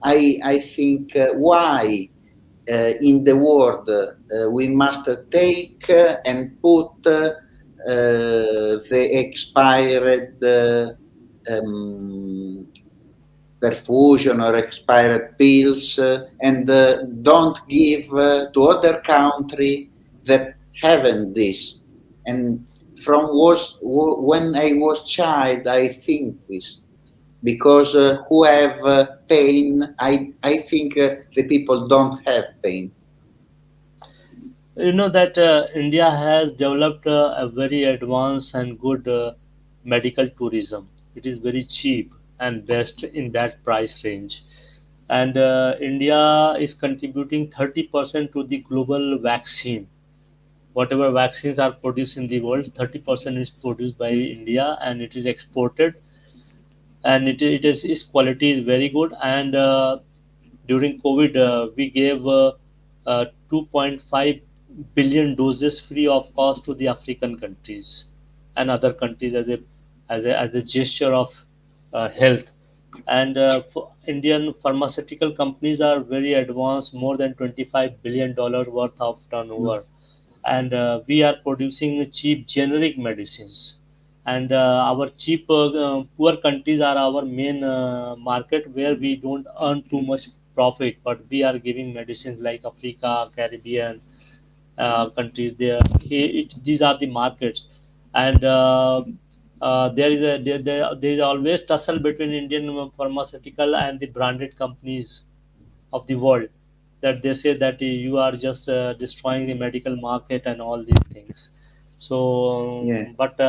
I think why in the world we must take and put the expired um, perfusion or expired pills, and don't give to other country that haven't this. And from when I was child, I think this because who have pain, I think the people don't have pain. You know that India has developed a very advanced and good medical tourism. It is very cheap and best in that price range. And India is contributing 30% to the global vaccine. Whatever vaccines are produced in the world, 30% is produced by India, and it is exported, and it is its quality is very good. And during COVID, we gave 2.5 billion doses free of cost to the African countries and other countries as a gesture of health And Indian pharmaceutical companies are very advanced, more than $25 billion worth of Mm. turnover, and we are producing cheap generic medicines. And our cheap poor countries are our main market, where we don't earn too much profit, but we are giving medicines like Africa, Caribbean countries. These are the markets, and there is always tussle between Indian pharmaceutical and the branded companies of the world, that they say that you are just destroying the medical market and all these things. So Yeah. but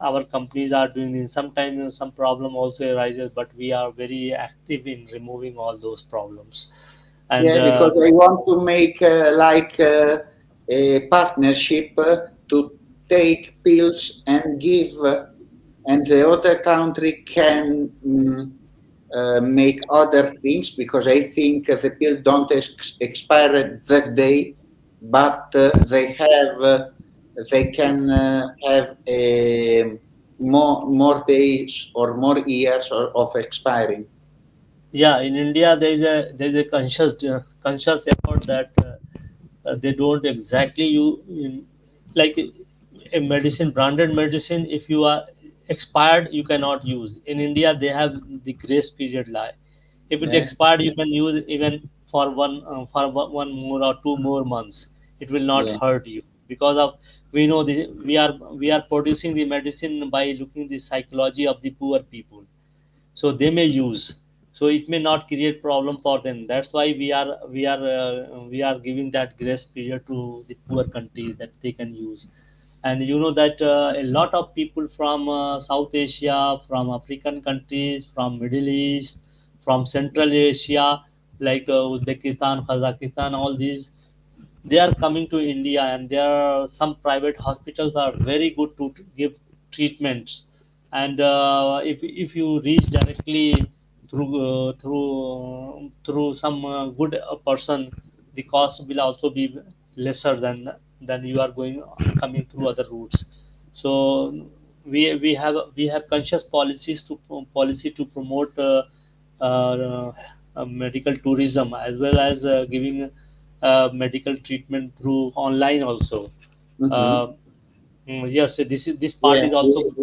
our companies are doing it. Sometimes some problem also arises, but we are very active in removing all those problems. And Yeah, because I want to make a partnership to take pills and give, and the other country can make other things, because I think the pill don't expire that day, but they can have more days or more years of expiring. yeah, in India there is a conscious effort that they don't exactly like a medicine, branded medicine. If you are expired, you cannot use. In India, they have the grace period lie. If it Yeah, expired, you can use even for one more or 2 more months. It will not yeah. hurt you, because of we know we are producing the medicine by looking the psychology of the poor people, so they may use, so it may not create problem for them. That's why we are giving that grace period to the poor countries, that they can use. And you know that a lot of people from South Asia, from African countries, from Middle East, from Central Asia, like Uzbekistan, Kazakhstan, all these, they are coming to India, and there are some private hospitals are very good to give treatments. And if you reach directly through some good person, the cost will also be lesser than you are going coming through other routes. So we have conscious policy to promote medical tourism, as well as giving medical treatment through online also. Mhm. Uh, yes, this part Yeah, is also good.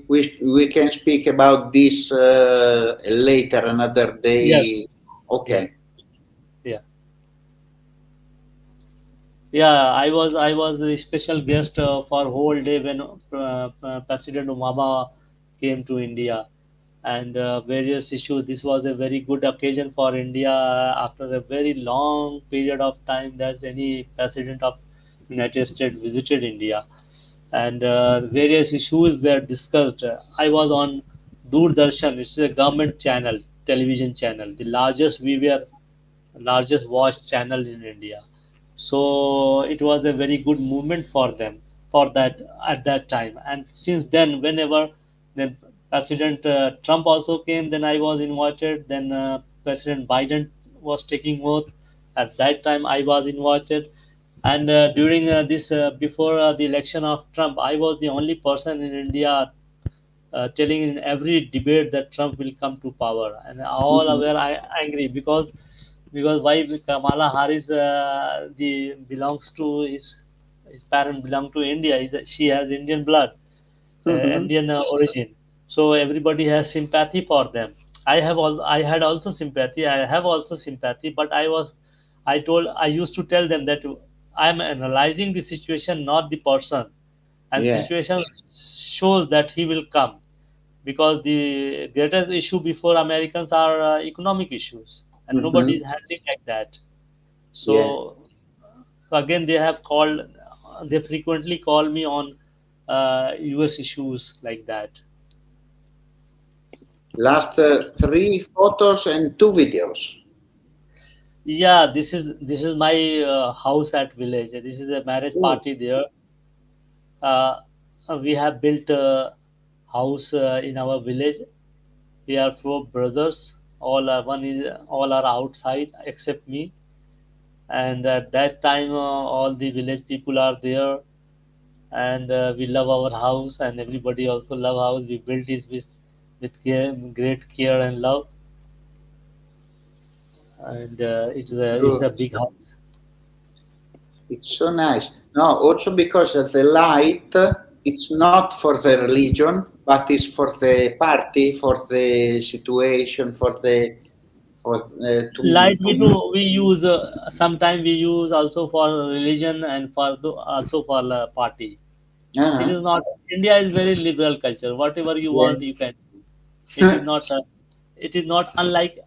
we can speak about this later, another Yes, day. yeah, Okay. yeah, yeah. I was a special guest for whole day when President Obama came to India, and various issues. This was a very good occasion for India after a very long period of time that any president of United States visited India, and various issues were discussed. I was on Doordarshan. It's a government channel, television channel, the largest watched channel in India. So it was a very good movement for them for that at that time. And since then, whenever then President Trump also came, then I was invited. Then President Biden was taking oath. At that time, I was invited. And during this before the election of Trump, I was the only person in India telling in every debate that Trump will come to power, and all Mhm. were angry, because why Kamala Harris the belongs to his parent belong to India. She has Indian blood, Mhm. Indian origin. So everybody has sympathy for them. I had also sympathy. I have also sympathy, but I used to tell them that I am analyzing the situation, not the person, and Yeah. situation shows that he will come, because the greatest issue before Americans are economic issues, and nobody Mhm. is handling like that. Yeah. So again, they frequently call me on US issues like that. Last three photos and two videos. Yeah, this is my house at village. This is a marriage Oh, party there. Uh, we have built a house in our village. We are four brothers. All are outside except me. And at that time, all the village people are there, and we love our house, and everybody also love house. We built this with with great care and love, and it's Good. a big house. It's so nice. No, also because the light, it's not for the religion, but it's for the party, for the situation, for Light we use sometimes we use also for religion and also for party. It uh is not, India is very liberal culture. Whatever you yeah. want, you can. It is not. It is not unlike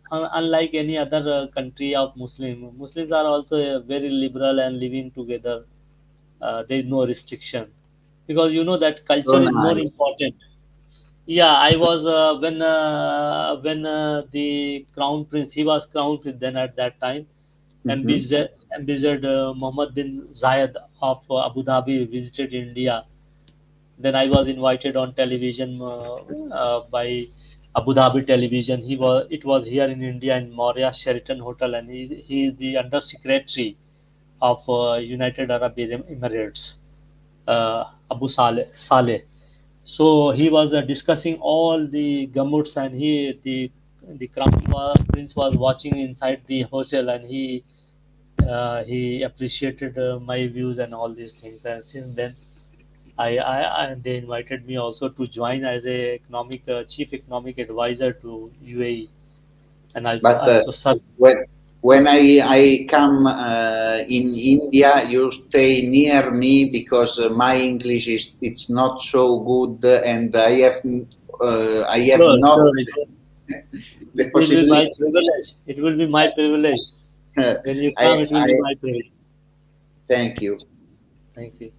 any other country of Muslim. Muslims are also very liberal and living together. There is no restriction because you know that So culture is more nice. important. Yeah, I was when the crown prince, he was crown prince then at that time, Hmm. ambassador Mohammed bin Zayed of Abu Dhabi visited India. Then I was invited on television by Abu Dhabi television. It was here in India in Moria Sheraton Hotel, and he is the under secretary of United Arab Emirates, Abu Saleh. So he was discussing all the gamuts, and the prince was watching inside the hotel, and he appreciated my views and all these things. And since then, they invited me also to join as a chief economic advisor to UAE, and But I also served. when I come in India, you stay near me because my English is it's not so good, and I have Sure, not sure. the It will be my possibility. privilege. It will be my privilege. When you come, it will be I my privilege. thank you. Thank you.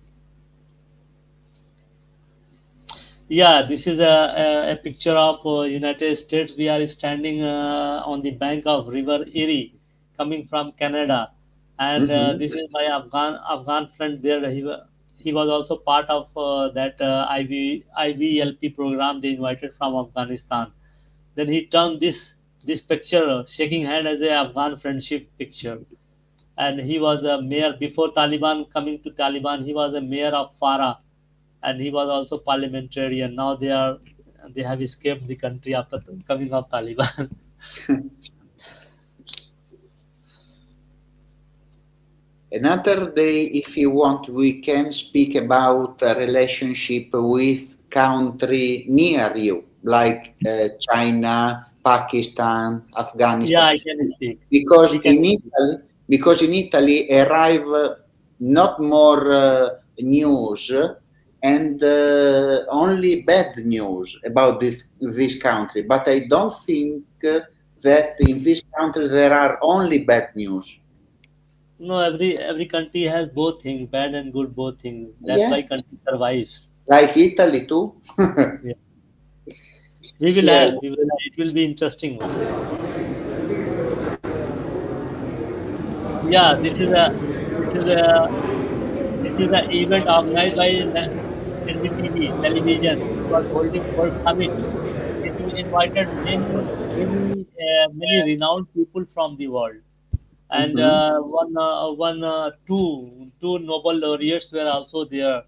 Yeah, this is a picture of United States. We are standing on the bank of River Erie, coming from Canada, and Hmm. this is my Afghan friend there. He was also part of that IVLP program they invited from Afghanistan. Then he turned this picture, shaking hand, as a Afghan friendship picture. And he was a mayor before Taliban. Coming to Taliban, he was a mayor of Farah, and he was also parliamentarian. Now they have escaped the country after coming of Taliban. Another day, if you want, we can speak about a relationship with country near you, like China, Pakistan, Yeah, Afghanistan, I can speak. because We can in speak. Italy, arrive not more news and only bad news about this country. But I don't think that in this country there are only bad news. No, every country has both things, bad and good, both things. That's Yeah, why country survives. like Italy too. Yeah. Yeah. We will have. It will be interesting one. Yeah, this is a this is an event organized by NDTV television. It was holding World Summit. It invited many renowned people from the world, and Hmm. two Nobel laureates were also there,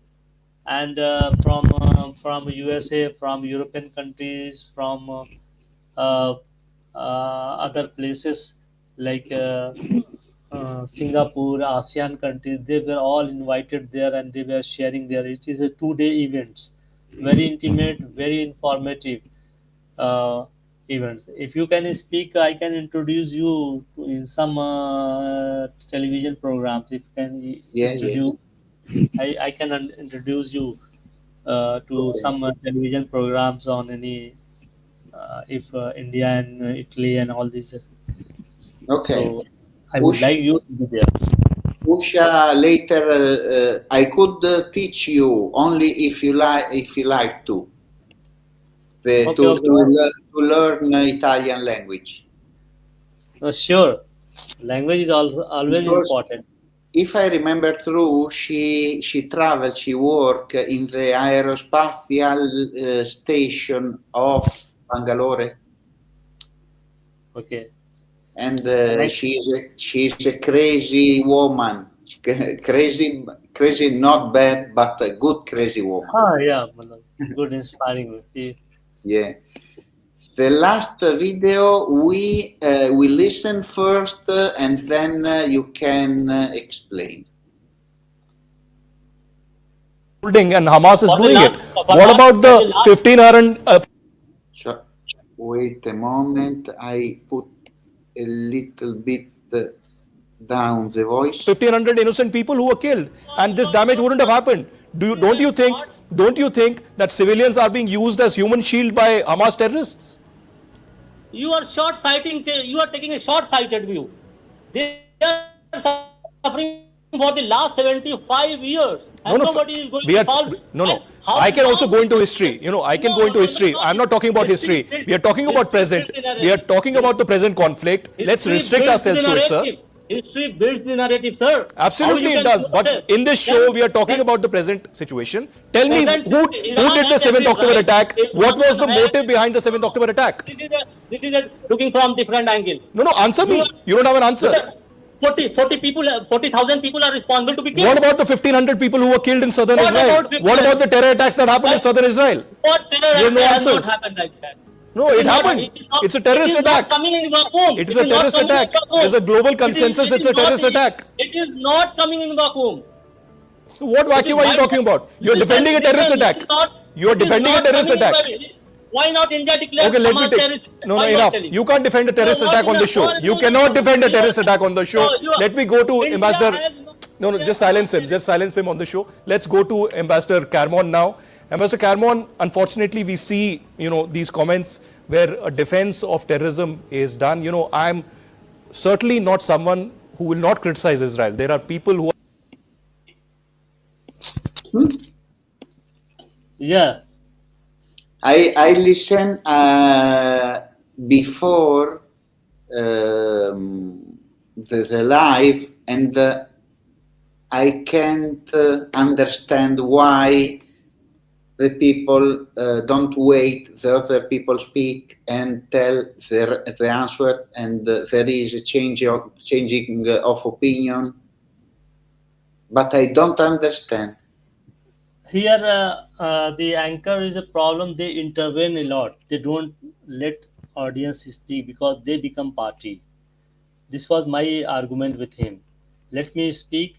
and from USA, from European countries, from uh, other places like Singapore, ASEAN countries. They were all invited there, and they were sharing there. It is a 2 day events, very intimate, very informative uh, events. If you can speak, I can introduce you in some television programs. If you can Yeah, yeah. introduce, I can introduce you to Okay. some television programs on any if India and Italy and all these. Okay. So I would Usha, like you to be there. Later I could teach you only if you like to Okay, okay. Well, to learn Italian language. sure. Language is also always Because important. if I remember true, she traveled, she worked in the aerospatial station of Bangalore, Okay. and Like, she's a crazy woman, crazy, crazy, not bad, but a good crazy woman. yeah, matlab, good, inspiring. Yeah. The last video we listen first and then you can explain. And Hamas is doing it. What about the 1500? So, wait a moment, I put a little bit down the voice. 1500 innocent people who were killed, and this damage wouldn't have happened. Don't you think that civilians are being used as human shield by Hamas terrorists? You are short-sighting. You are taking a short-sighted view. They are suffering for the last 75 years, and nobody is going to solve. I can also go into history. I can go into history. I'm not talking about history. We are talking about present. We are talking about the present conflict. Let's restrict ourselves to it, sir. History builds the narrative, sir. Absolutely, it does. But in this show, we are talking about the present situation. Tell me, who did the 7th October attack? What was the motive behind the 7th October attack? This is looking from different angle. No, answer me. You don't have an answer. 40,000 people are responsible to be killed. What about the 1,500 people who were killed in southern Israel? What about the terror attacks that happened in southern Israel? What terror attacks have not happened like that? No, it happened. It's a terrorist attack. It is a terrorist attack. There's a global consensus. It's a terrorist attack. It is not coming in vacuum. So what vacuum are you talking about? You're defending a terrorist attack. You're defending a terrorist attack. Why not India declare Hamas terrorist? No, enough. You can't defend a terrorist attack on the show. You cannot defend a terrorist attack on the show. Let me go to Ambassador. No, just silence him. Just silence him on the show. Let's go to Ambassador Carmon now. Ambassador Carmon, unfortunately, we see, these comments where a defense of terrorism is done. I'm certainly not someone who will not criticize Israel. There are people who Yeah. I listen before the live, and I can't understand why the people don't wait the other people speak and tell the answer, and there is a changing of opinion, but I don't understand. Here, the anchor is a problem. They intervene a lot. They don't let audience speak because they become party. This was my argument with him. Let me speak.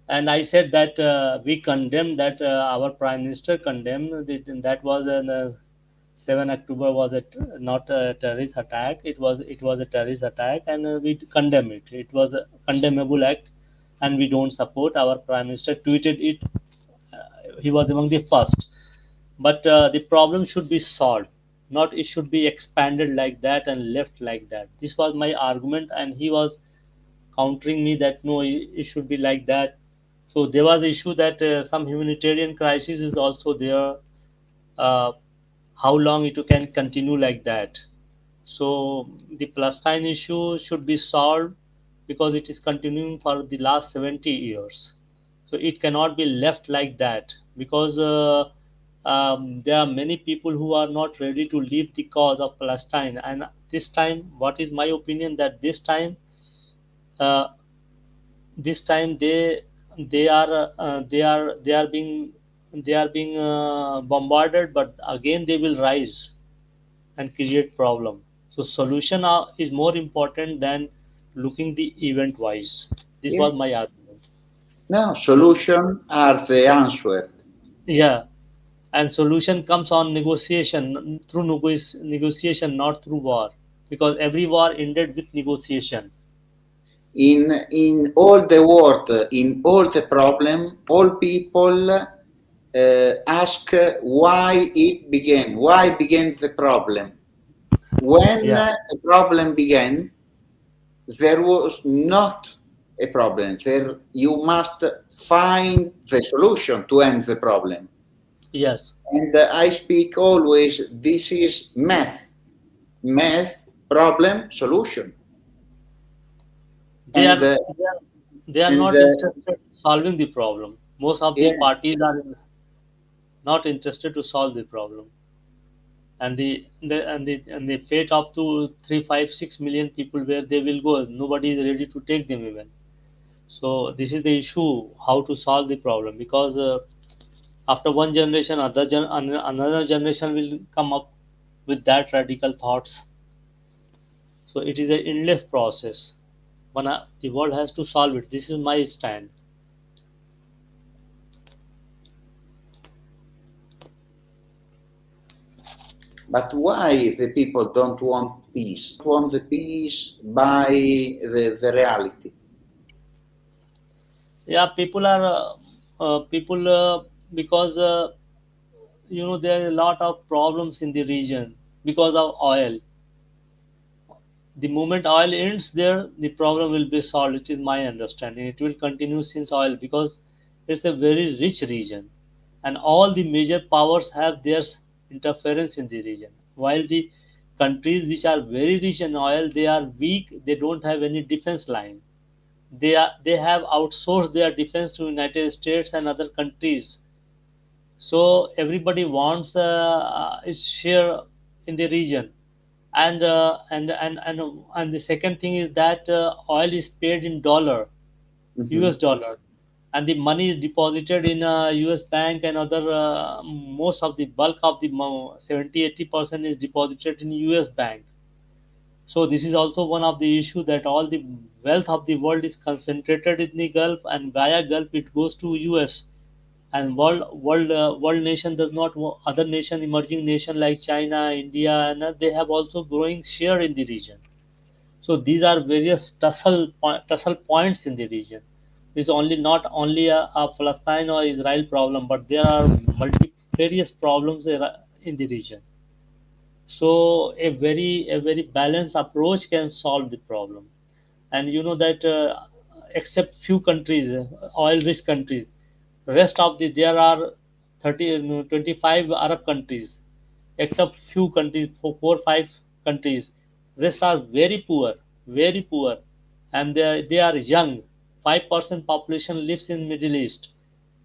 And I said that we condemn that our prime minister condemned it, and that was an 7 October was not a terrorist attack. It was a terrorist attack, and we condemn it. It was a condemnable act, and we don't support. Our prime minister tweeted it. He was among the first. But the problem should be solved, not it should be expanded like that and left like that. This was my argument, and he was countering me that no, it should be like that. So there was the issue that some humanitarian crisis is also there. Uh, how long it can continue like that? So the Palestine issue should be solved because it is continuing for the last 70 years. So it cannot be left like that because there are many people who are not ready to leave the cause of Palestine. And this time, what is my opinion that uh, this time they are being bombarded, but again they will rise and create problem. So solution is more important than looking the event wise. This was my argument. No, solution are the answer. Yeah, and solution comes on negotiation, through negotiation, not through war, because every war ended with negotiation. In all the world, in all the problem, all people ask why it began. Why began the problem? When the problem began, there was not a problem. There you must find the solution to end the problem. Yes. And I speak always, this is math. Math, problem, solution. They are not interested in solving the problem. Most of the parties are not interested to solve the problem. And the fate of 2, 3, 5, 6 million people, where they will go, nobody is ready to take them even. So this is the issue, how to solve the problem, because after one generation, another generation will come up with that radical thoughts. So it is an endless process. The world has to solve it. This is my stand. But why the people don't want peace? Want the peace by the reality? Yeah, people are people because there are a lot of problems in the region because of oil. The moment oil ends there, the problem will be solved. It is my understanding. It will continue since oil because it's a very rich region, and all the major powers have their interference in the region. While the countries which are very rich in oil, they are weak. They don't have any defense line. They have outsourced their defense to United States and other countries. So everybody wants its share in the region, and the second thing is that oil is paid in dollar, US dollar, and the money is deposited in a US bank, and other most of the bulk of the 70-80% is deposited in US bank. So this is also one of the issue that all the wealth of the world is concentrated in the Gulf, and via Gulf it goes to US. And world nation does not other nation, emerging nation like China, India, and they have also growing share in the region. So these are various tussle points in the region. It's only not only a Palestine or Israel problem, but there are multifarious problems in the region. So a very balanced approach can solve the problem. And you know that except few countries, oil rich countries, rest of the there are 30 no, 25 Arab countries, except few countries, 4 5 countries, rest are very poor, and they are young. 5% population lives in Middle East,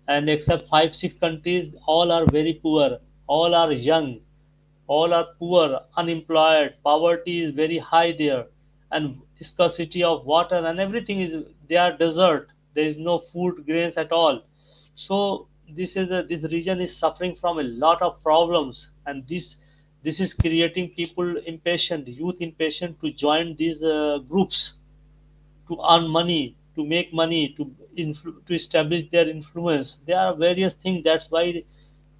and except 5 6 countries, all are very poor, all are young, all are poor, unemployed, poverty is very high there, and scarcity of water and everything is, they are desert. There is no food, grains at all. So this region is suffering from a lot of problems, and this is creating people impatient, youth impatient to join these groups, to earn money, to make money, to establish their influence. There are various things. That's why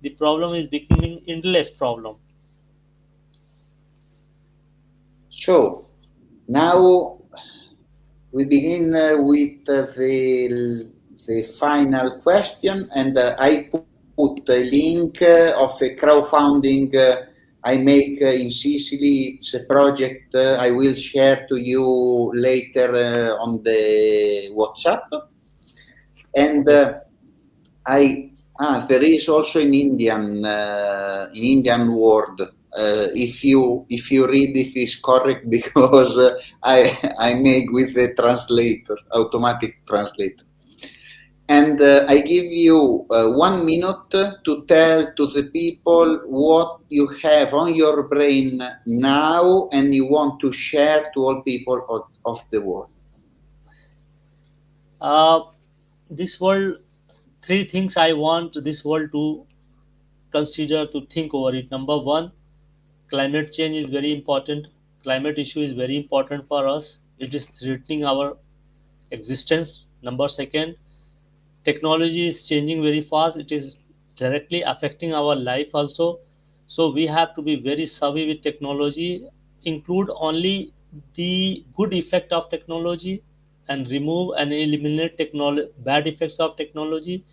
the problem is becoming endless problem. So now we begin with the final question, and I put a link of a crowdfunding I make in Sicily. It's a project I will share to you later on the WhatsApp. And there is also an Indian word. If you read if it's correct, because I make with the translator, automatic translator. And I give you 1 minute to tell to the people what you have on your brain now and you want to share to all people of the world. This world, three things I want this world to consider, to think over it. Number one, climate change is very important. Climate issue is very important for us. It is threatening our existence. Number second, technology is changing very fast. It is directly affecting our life also. So we have to be very savvy with technology, include only the good effect of technology, and remove and eliminate bad effects of technology.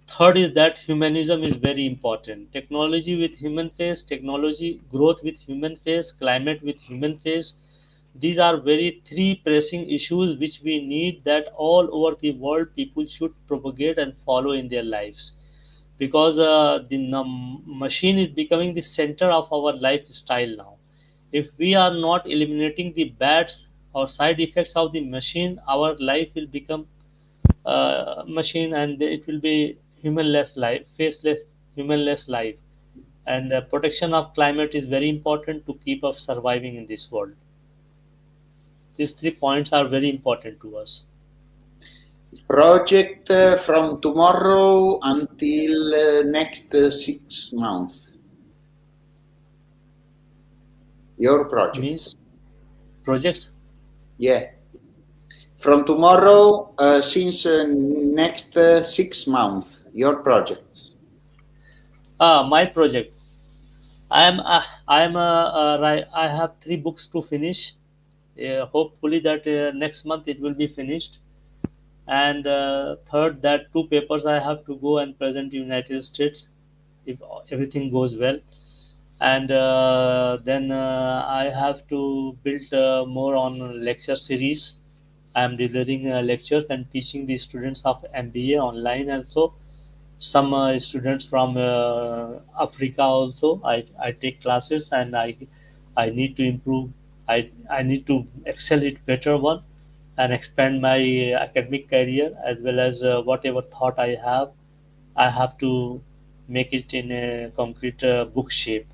Third is that humanism is very important. Technology with human face, technology growth with human face, climate with human face. These are very three pressing issues which we need that all over the world people should propagate and follow in their lives, because the machine is becoming the center of our lifestyle now. If we are not eliminating the bads or side effects of the machine, our life will become machine, and it will be humanless life, faceless, humanless life. And protection of climate is very important to keep us surviving in this world. These 3 points are very important to us. Project from tomorrow until next 6 months. Your projects. Means projects? Yeah. From tomorrow, since next 6 months, your projects. My project. I have 3 books to finish. Hopefully that next month it will be finished. And third, that 2 papers I have to go and present in United States if everything goes well. And then I have to build more on lecture series. I am delivering lectures and teaching the students of MBA online also. Some students from Africa also. I take classes, and I need to improve. I need to excel it better one, and expand my academic career, as well as whatever thought I have. I have to make it in a concrete book shape,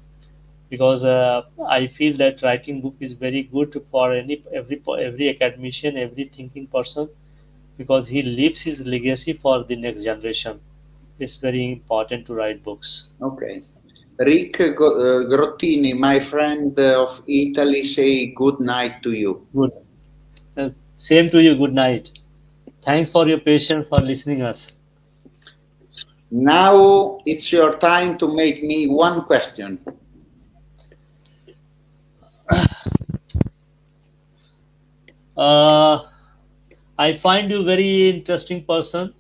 because I feel that writing book is very good for every academician, every thinking person, because he leaves his legacy for the next generation. It's very important to write books. Okay. Rick Grottini, my friend of Italy, say good night to you. Good. Same to you. Good night. Thanks for your patience for listening us. Now it's your time to make me one question. I find you very interesting person.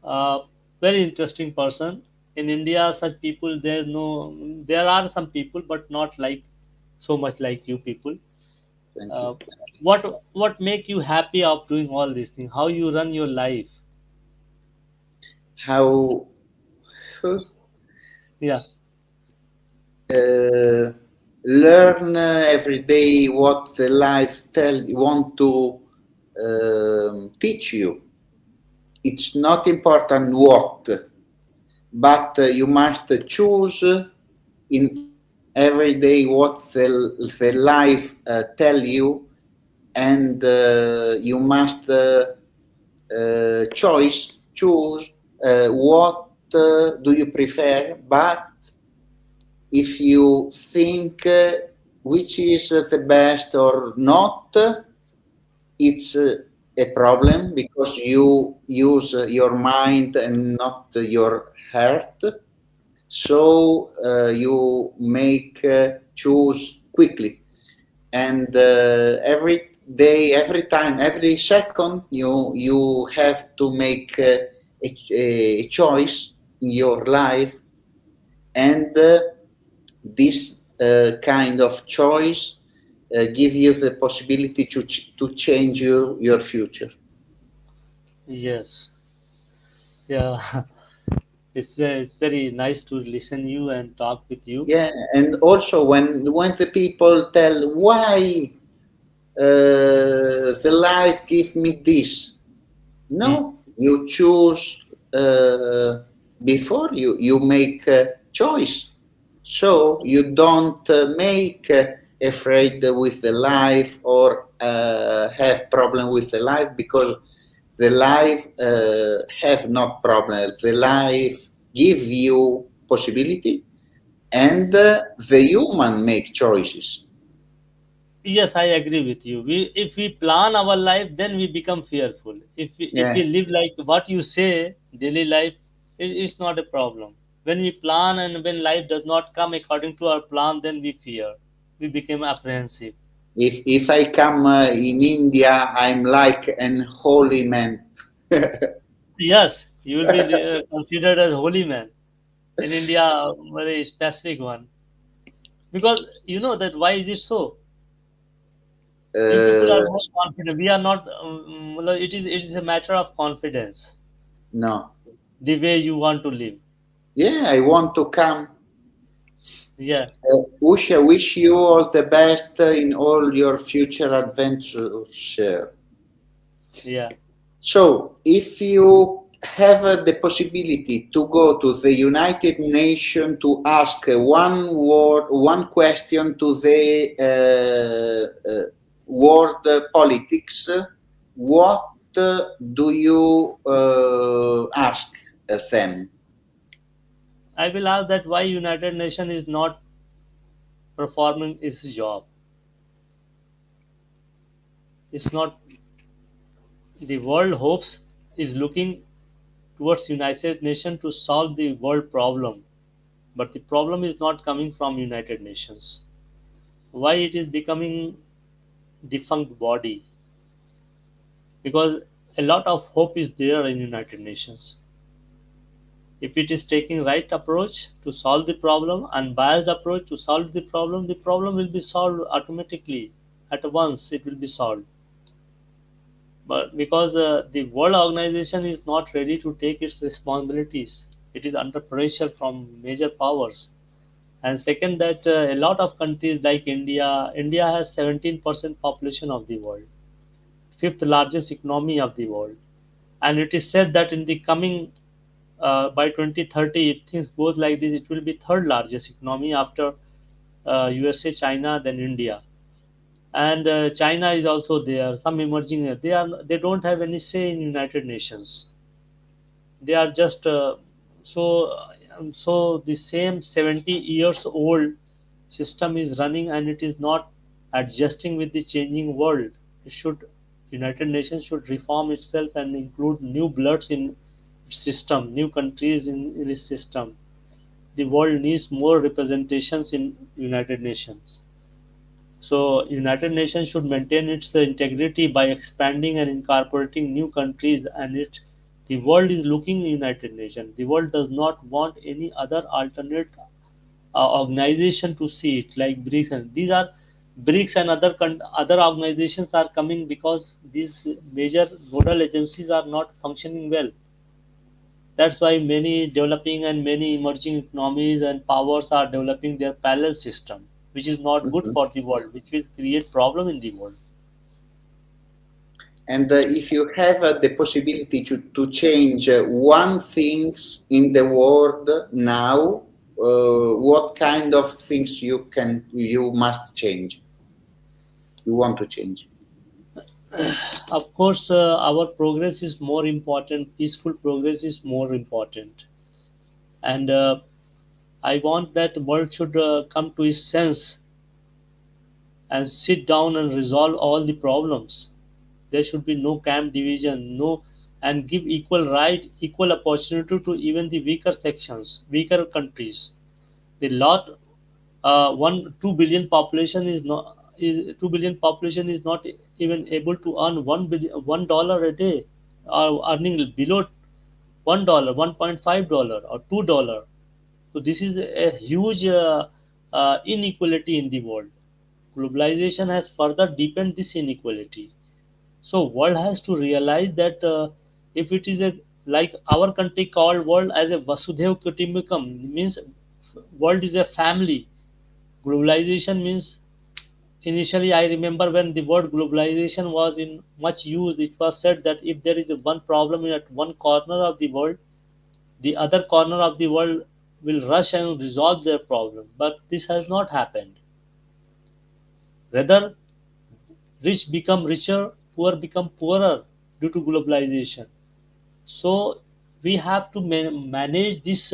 Uh, Very interesting person. In India, such people there are some people, but not like so much like you people. Thank Uh, you. what make you happy of doing all these things? How you run your life? How Yeah. learn every day what the life want to teach you. It's not important what, but you must choose in every day what the life tell you, and you must choose what do you prefer, but if you think which is the best or not, it's a problem, because you use your mind and not your heart. So you make choose quickly, and every day, every time, every second, you have to make a choice in your life, and this kind of choice give you the possibility to change your future. Yes. Yeah. It's very nice to listen you and talk with you. Yeah, and also when the people tell why the life give me this, Hmm. no, you choose before you make a choice, so you don't make afraid with the life, or have problem with the life, because the life have no problem. The life give you possibility, and the human make choices. Yes, I agree with you. If we plan our life, then we become fearful. If we Yeah. live like what you say, daily life, it's not a problem. When we plan and when life does not come according to our plan, then we fear. We become apprehensive. If I come in India, I'm like an holy man. Yes, you will be considered as holy man in India, a very specific one. Because you know that why is it so? You people are uh, more confident. We are not. It is a matter of confidence. no. The way you want to live. Yeah, I want to come. Yeah. Usha, wish you all the best in all your future adventures. Yeah. So, if you have the possibility to go to the United Nations to ask one question to the world politics, what do you ask them? I will ask that why United Nation is not performing its job. It's not the world hopes is looking towards United Nations to solve the world problem, but the problem is not coming from United Nations. Why it is becoming defunct body? Because a lot of hope is there in United Nations. If it is taking right approach to solve the problem, unbiased approach to solve the problem will be solved automatically. At once it will be solved. But because the world organization is not ready to take its responsibilities, it is under pressure from major powers. And second, that a lot of countries like India has 17% population of the world, fifth largest economy of the world, and it is said that in the coming by 2030, if things goes like this, it will be third largest economy after USA, China, then India. And China is also there. Some emerging, they don't have any say in United Nations. They are just so the same 70 years old system is running, and it is not adjusting with the changing world. It should United Nations should reform itself and include new bloods in its system, new countries in its system. The world needs more representations in United Nations. So United Nations should maintain its integrity by expanding and incorporating new countries, and the world is looking United Nations. The world does not want any other alternate organization to see it like BRICS, and these are BRICS and other organizations are coming because these major nodal agencies are not functioning well. That's why many developing and many emerging economies and powers are developing their parallel system, which is not good Mhm. for the world, which will create problem in the world. And if you have the possibility to change one things in the world now, what kind of things you must change? You want to change? Of course, our progress is more important. Peaceful progress is more important, and I want that the world should come to its sense and sit down and resolve all the problems. There should be no camp division, no, and give equal right, equal opportunity to even the weaker sections, weaker countries. The lot, 1 2 billion population is not is 2 billion population is not even able to earn $1 a day, or earning below $1, $1.5 or $2. So this is a huge inequality in the world. Globalization has further deepened this inequality. So world has to realize that if it is a like our country called world as a Vasudev Kutumbakam, means world is a family. Globalization means initially I remember when the word globalization was in much use, it was said that if there is a one problem at one corner of the world, the other corner of the world will rush and resolve their problem. But this has not happened. Rather, rich become richer, poor become poorer due to globalization. So we have to manage this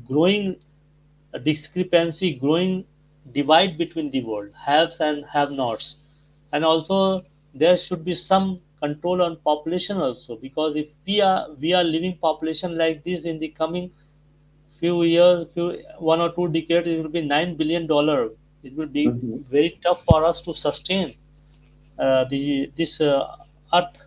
growing discrepancy, growing divide between the world, haves and have-nots, and also there should be some control on population also, because if we are living population like this in the coming few years, few 1 or 2 decades, it will be $9 billion. It will be Mhm. very tough for us to sustain the this earth.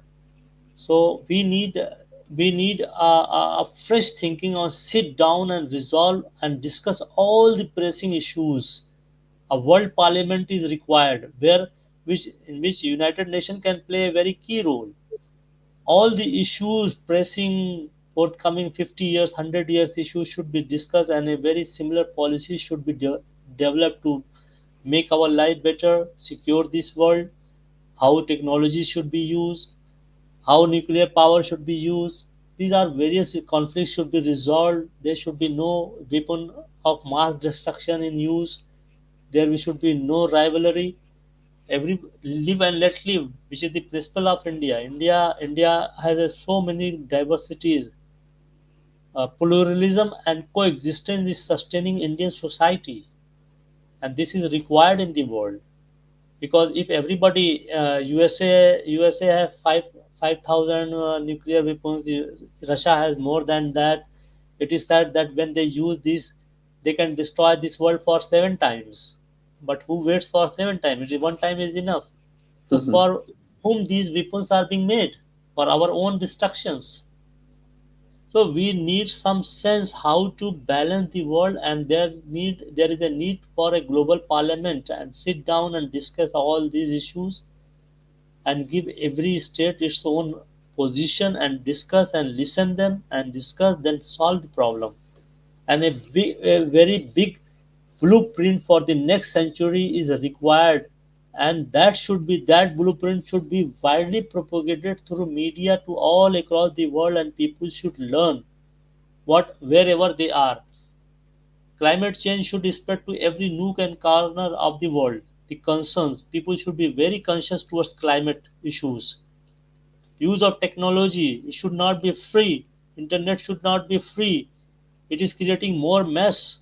So we need a fresh thinking on sit down and resolve and discuss all the pressing issues. A world parliament is required where which in which United Nations can play a very key role. All the issues pressing forthcoming 50 years, 100 years issues should be discussed, and a very similar policy should be developed to make our life better, secure this world, how technology should be used, how nuclear power should be used. These are various conflicts should be resolved. There should be no weapon of mass destruction in use. There should be no rivalry. Every live and let live, which is the principle of India. India has so many diversities. Pluralism and coexistence is sustaining Indian society. and this is required in the world. Because if everybody, USA have 5,000 nuclear weapons, Russia has more than that. It is said that when they use this, they can destroy this world for 7 times. But who waits for 7 times? One time is enough. So for whom these weapons are being made? For our own destructions. So we need some sense how to balance the world, and there is a need for a global parliament and sit down and discuss all these issues and give every state its own position and discuss and listen them and discuss, then solve the problem. And a very big blueprint for the next century is required, and that blueprint should be widely propagated through media to all across the world, and people should learn what wherever they are. Climate change should spread to every nook and corner of the world. The concerns people should be very conscious towards climate issues. Use of technology, it should not be free. Internet should not be free. It is creating more mess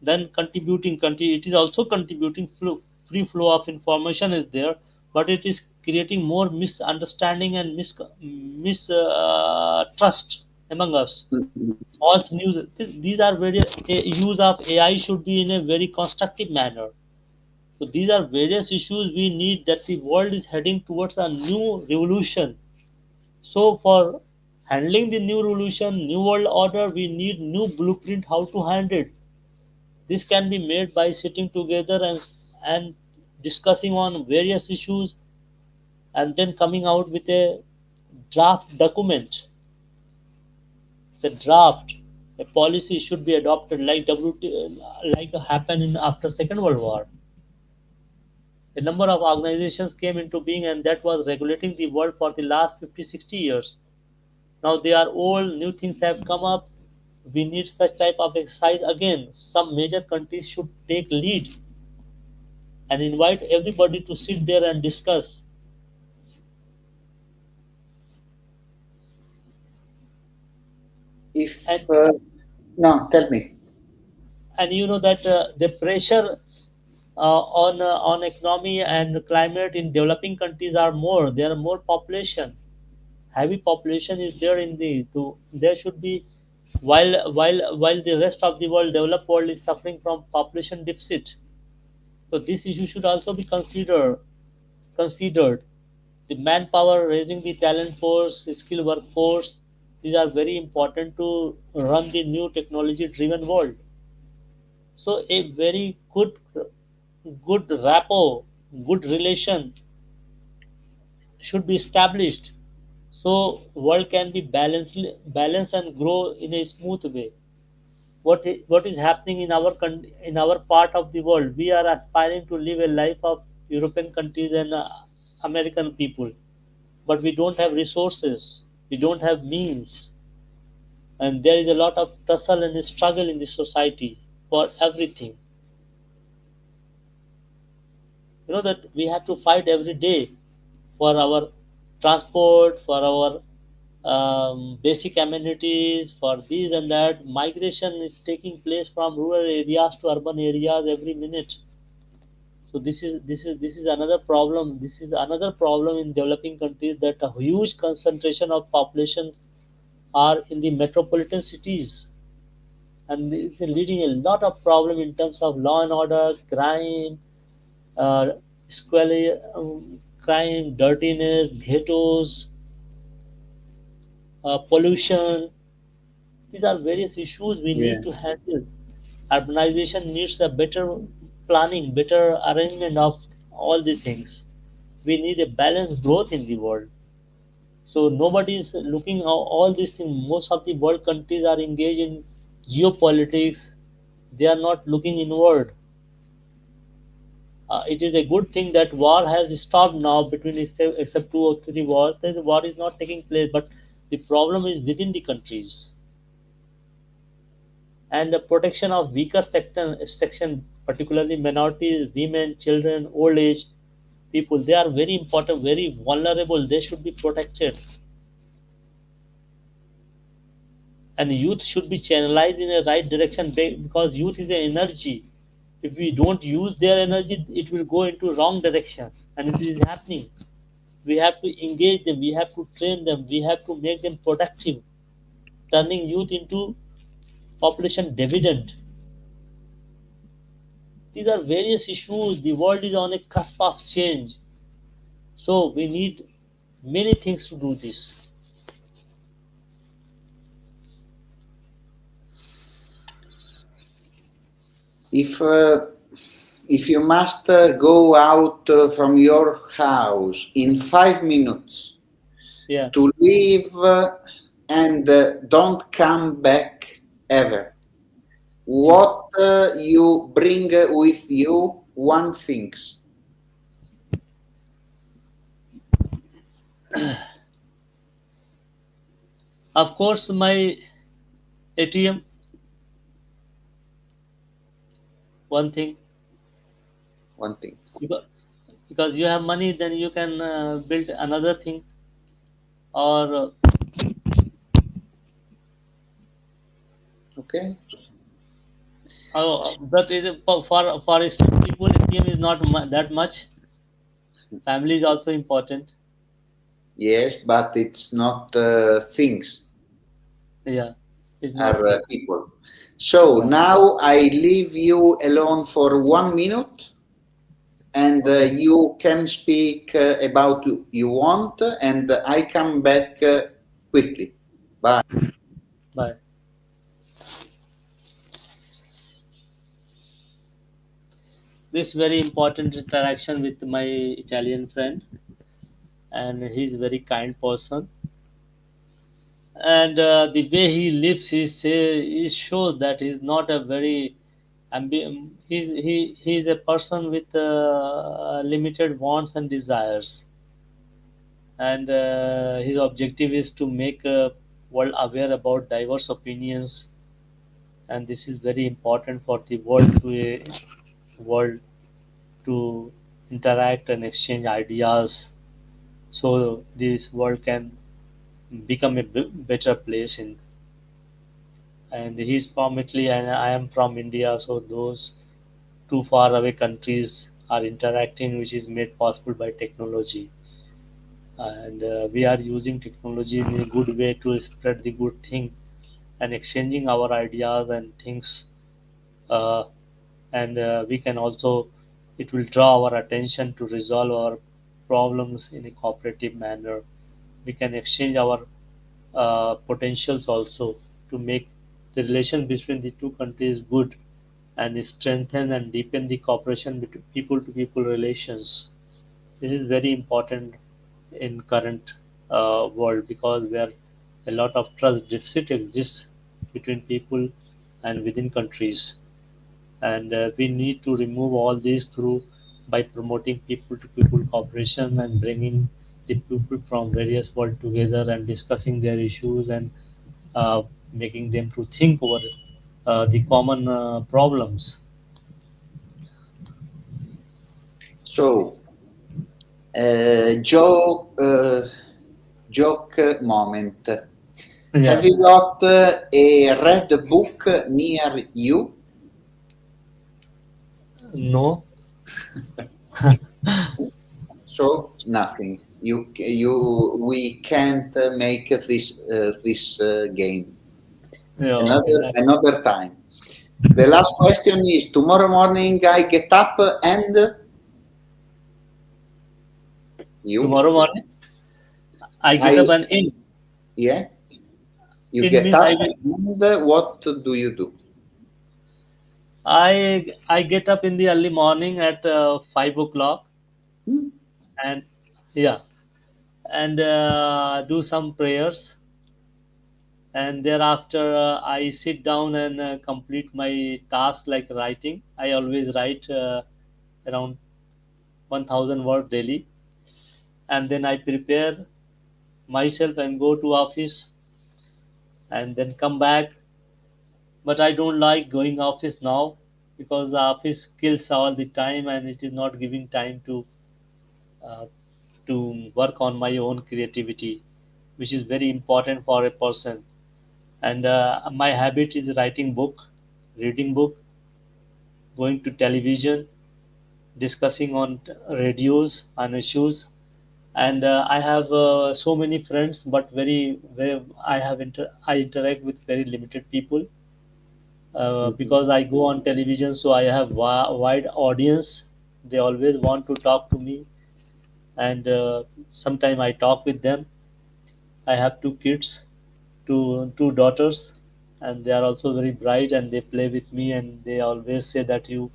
than contributing. It is also contributing free flow of information is there, but it is creating more misunderstanding and mistrust among us. False news. These are various use of AI should be in a very constructive manner. So these are various issues we need, that the world is heading towards a new revolution. So for handling the new revolution, new world order, we need new blueprint how to handle it. This can be made by sitting together and discussing on various issues, and then coming out with a draft document. The draft, a policy should be adopted like like happened in after Second World War. A number of organizations came into being, and that was regulating the world for the last 50, 60 years. Now they are old, new things have come up. We need such type of exercise again. Some major countries should take lead and invite everybody to sit there and discuss. If And no, tell me. and you know that the pressure on economy and climate in developing countries are more. There are more population. Heavy population is there in the to there should be, while the rest of the world, developed world, is suffering from population deficit. So this issue should also be considered. The manpower, raising the talent force, the skill workforce, these are very important to run the new technology driven world. So a very good rapport, good relation should be established, so world can be balanced and grow in a smooth way. What is happening in in our part of the world? We are aspiring to live a life of European countries and American people, but we don't have resources, we don't have means, and there is a lot of tussle and struggle in the society for everything. You know that we have to fight every day for our transport, for our basic amenities, for these and that. Migration is taking place from rural areas to urban areas every minute. So this is another problem. This is another problem in developing countries, that a huge concentration of population are in the metropolitan cities, and this is leading a lot of problem in terms of law and order, crime, uh, crime, dirtiness, ghettos, pollution. These are various issues we Yeah. need to handle. Urbanization needs a better planning, better arrangement of all these things. We need a balanced growth in the world. So nobody is looking at all these things. Most of the world countries are engaged in geopolitics. They are not looking inward. It is a good thing that war has stopped now between, except 2 or 3 wars. The war is not taking place, but the problem is within the countries. And the protection of weaker section, particularly minorities, women, children, old age people, they are very important, very vulnerable. They should be protected, and youth should be channelized in the right direction, because youth is an energy. If we don't use their energy, it will go into wrong direction, and it is happening. We have to engage them, we have to train them, we have to make them productive, turning youth into population dividend. These are various issues. The world is on a cusp of change. So we need many things to do this. If you must go out from your house in 5 minutes Yeah. to leave and don't come back ever, what you bring with you? One things. Of course, my ATM, one thing, One thing. because, because you have money, then you can build another thing, or Okay. but for still people, ATM is not that much. Family is also important. Yes, but it's not things, Yeah, it's not are thing. people. So Right. now I leave you alone for 1 minute, and Okay. you can speak about you want, and I come back quickly. Bye. Bye. This very important interaction with my Italian friend, and he's very kind person. And the way he lives, he shows that he's not a very he's a person with limited wants and desires, and his objective is to make world aware about diverse opinions, and this is very important for the world to interact and exchange ideas, so this world can become a better place. In And he's from Italy and I am from India, so those two far away countries are interacting, which is made possible by technology. And we are using technology in a good way to spread the good thing and exchanging our ideas and things. Uh, and we can also, it will draw our attention to resolve our problems in a cooperative manner. We can exchange our potentials also to make the relation between the two countries good and strengthen and deepen the cooperation between people to people relations. This is very important in current world, because where a lot of trust deficit exists between people and within countries, and we need to remove all these through by promoting people to people cooperation and bringing the people from various world together and discussing their issues, and making them to think over the common problems. So, joke moment. Yeah. Have you got a red book near you? No. So nothing. We can't make this game. Yeah, okay. Another time. The last question is: tomorrow morning I get up and you? Tomorrow morning, I get I up and in. Yeah. You In get means I up will. and what do you do? I get up in the early morning at 5 o'clock, Hmm? and yeah, and do some prayers, and thereafter I sit down and complete my task like writing. I always write around 1,000 word daily, and then I prepare myself and go to office, and then come back. But I don't like going office now, because the office kills all the time and it is not giving time uh, to work on my own creativity, which is very important for a person. And my habit is writing book, reading book, going to television, discussing on radios on issues. And I have so many friends, but very I interact with very limited people, because I go on television, so I have wide audience. They always want to talk to me, and sometimes I talk with them. I have two kids, two daughters, and they are also very bright, and they play with me, and they always say that you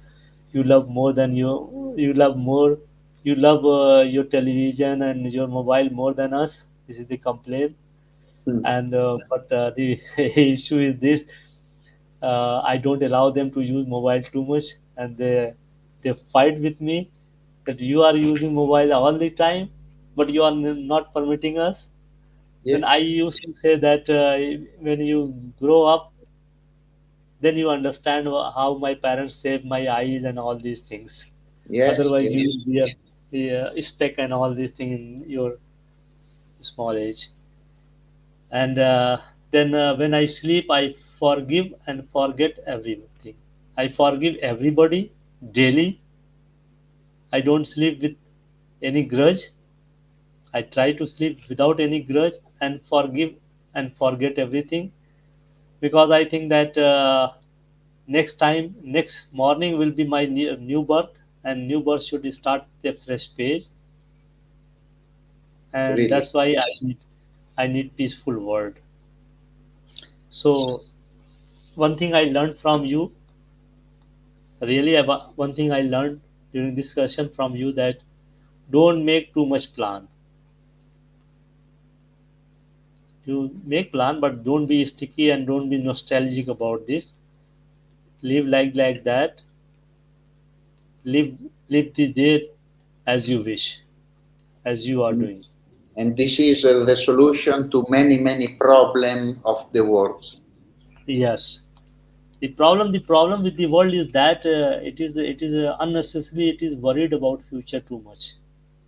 love more than you love more you love your television and your mobile more than us. This is the complaint. And but the issue is this: I don't allow them to use mobile too much, and they fight with me that you are using mobile all the time, but you are not permitting us. Yeah. Then I used to say that when you grow up, then you understand how my parents saved my eyes and all these things. Yes, Otherwise, yes. you will be a speck and all these things in your small age. And then when I sleep, I forgive and forget everything. I forgive everybody daily. I don't sleep with any grudge. I try to sleep without any grudge and forgive and forget everything, because I think that next morning will be my new birth, and new birth should start a fresh page, and Really. that's why I need peaceful world. So one thing I learned from you, really about one thing I learned during discussion from you, that don't make too much plan. You make plan, but don't be sticky and don't be nostalgic about this. Live like that. Live the day as you wish, as you are doing. And this is the solution to many, many problems of the world. Yes. The problem with the world is that it is unnecessarily, it is worried about future too much.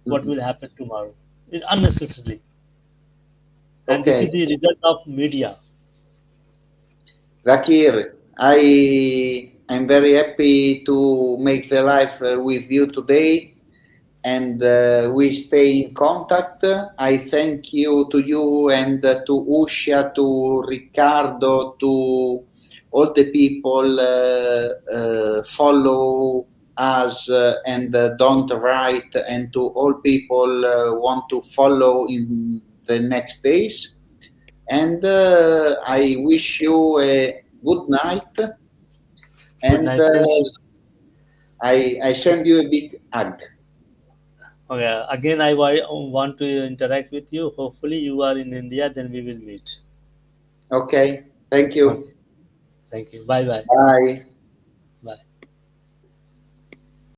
What will happen tomorrow? Unnecessarily. And this Okay, is the result of media. Zakir, I'm very happy to make the life with you today, and we stay in contact. I thank you and to Usha, to Riccardo, to all the people follow us and don't write, and to all people want to follow in the next days. And I wish you a good night, Good and night. Same to you. I send you a big hug. Okay. Again, I want to interact with you. Hopefully, you are in India, then we will meet. Okay, thank Okay. you. Thank you. Bye bye. Bye.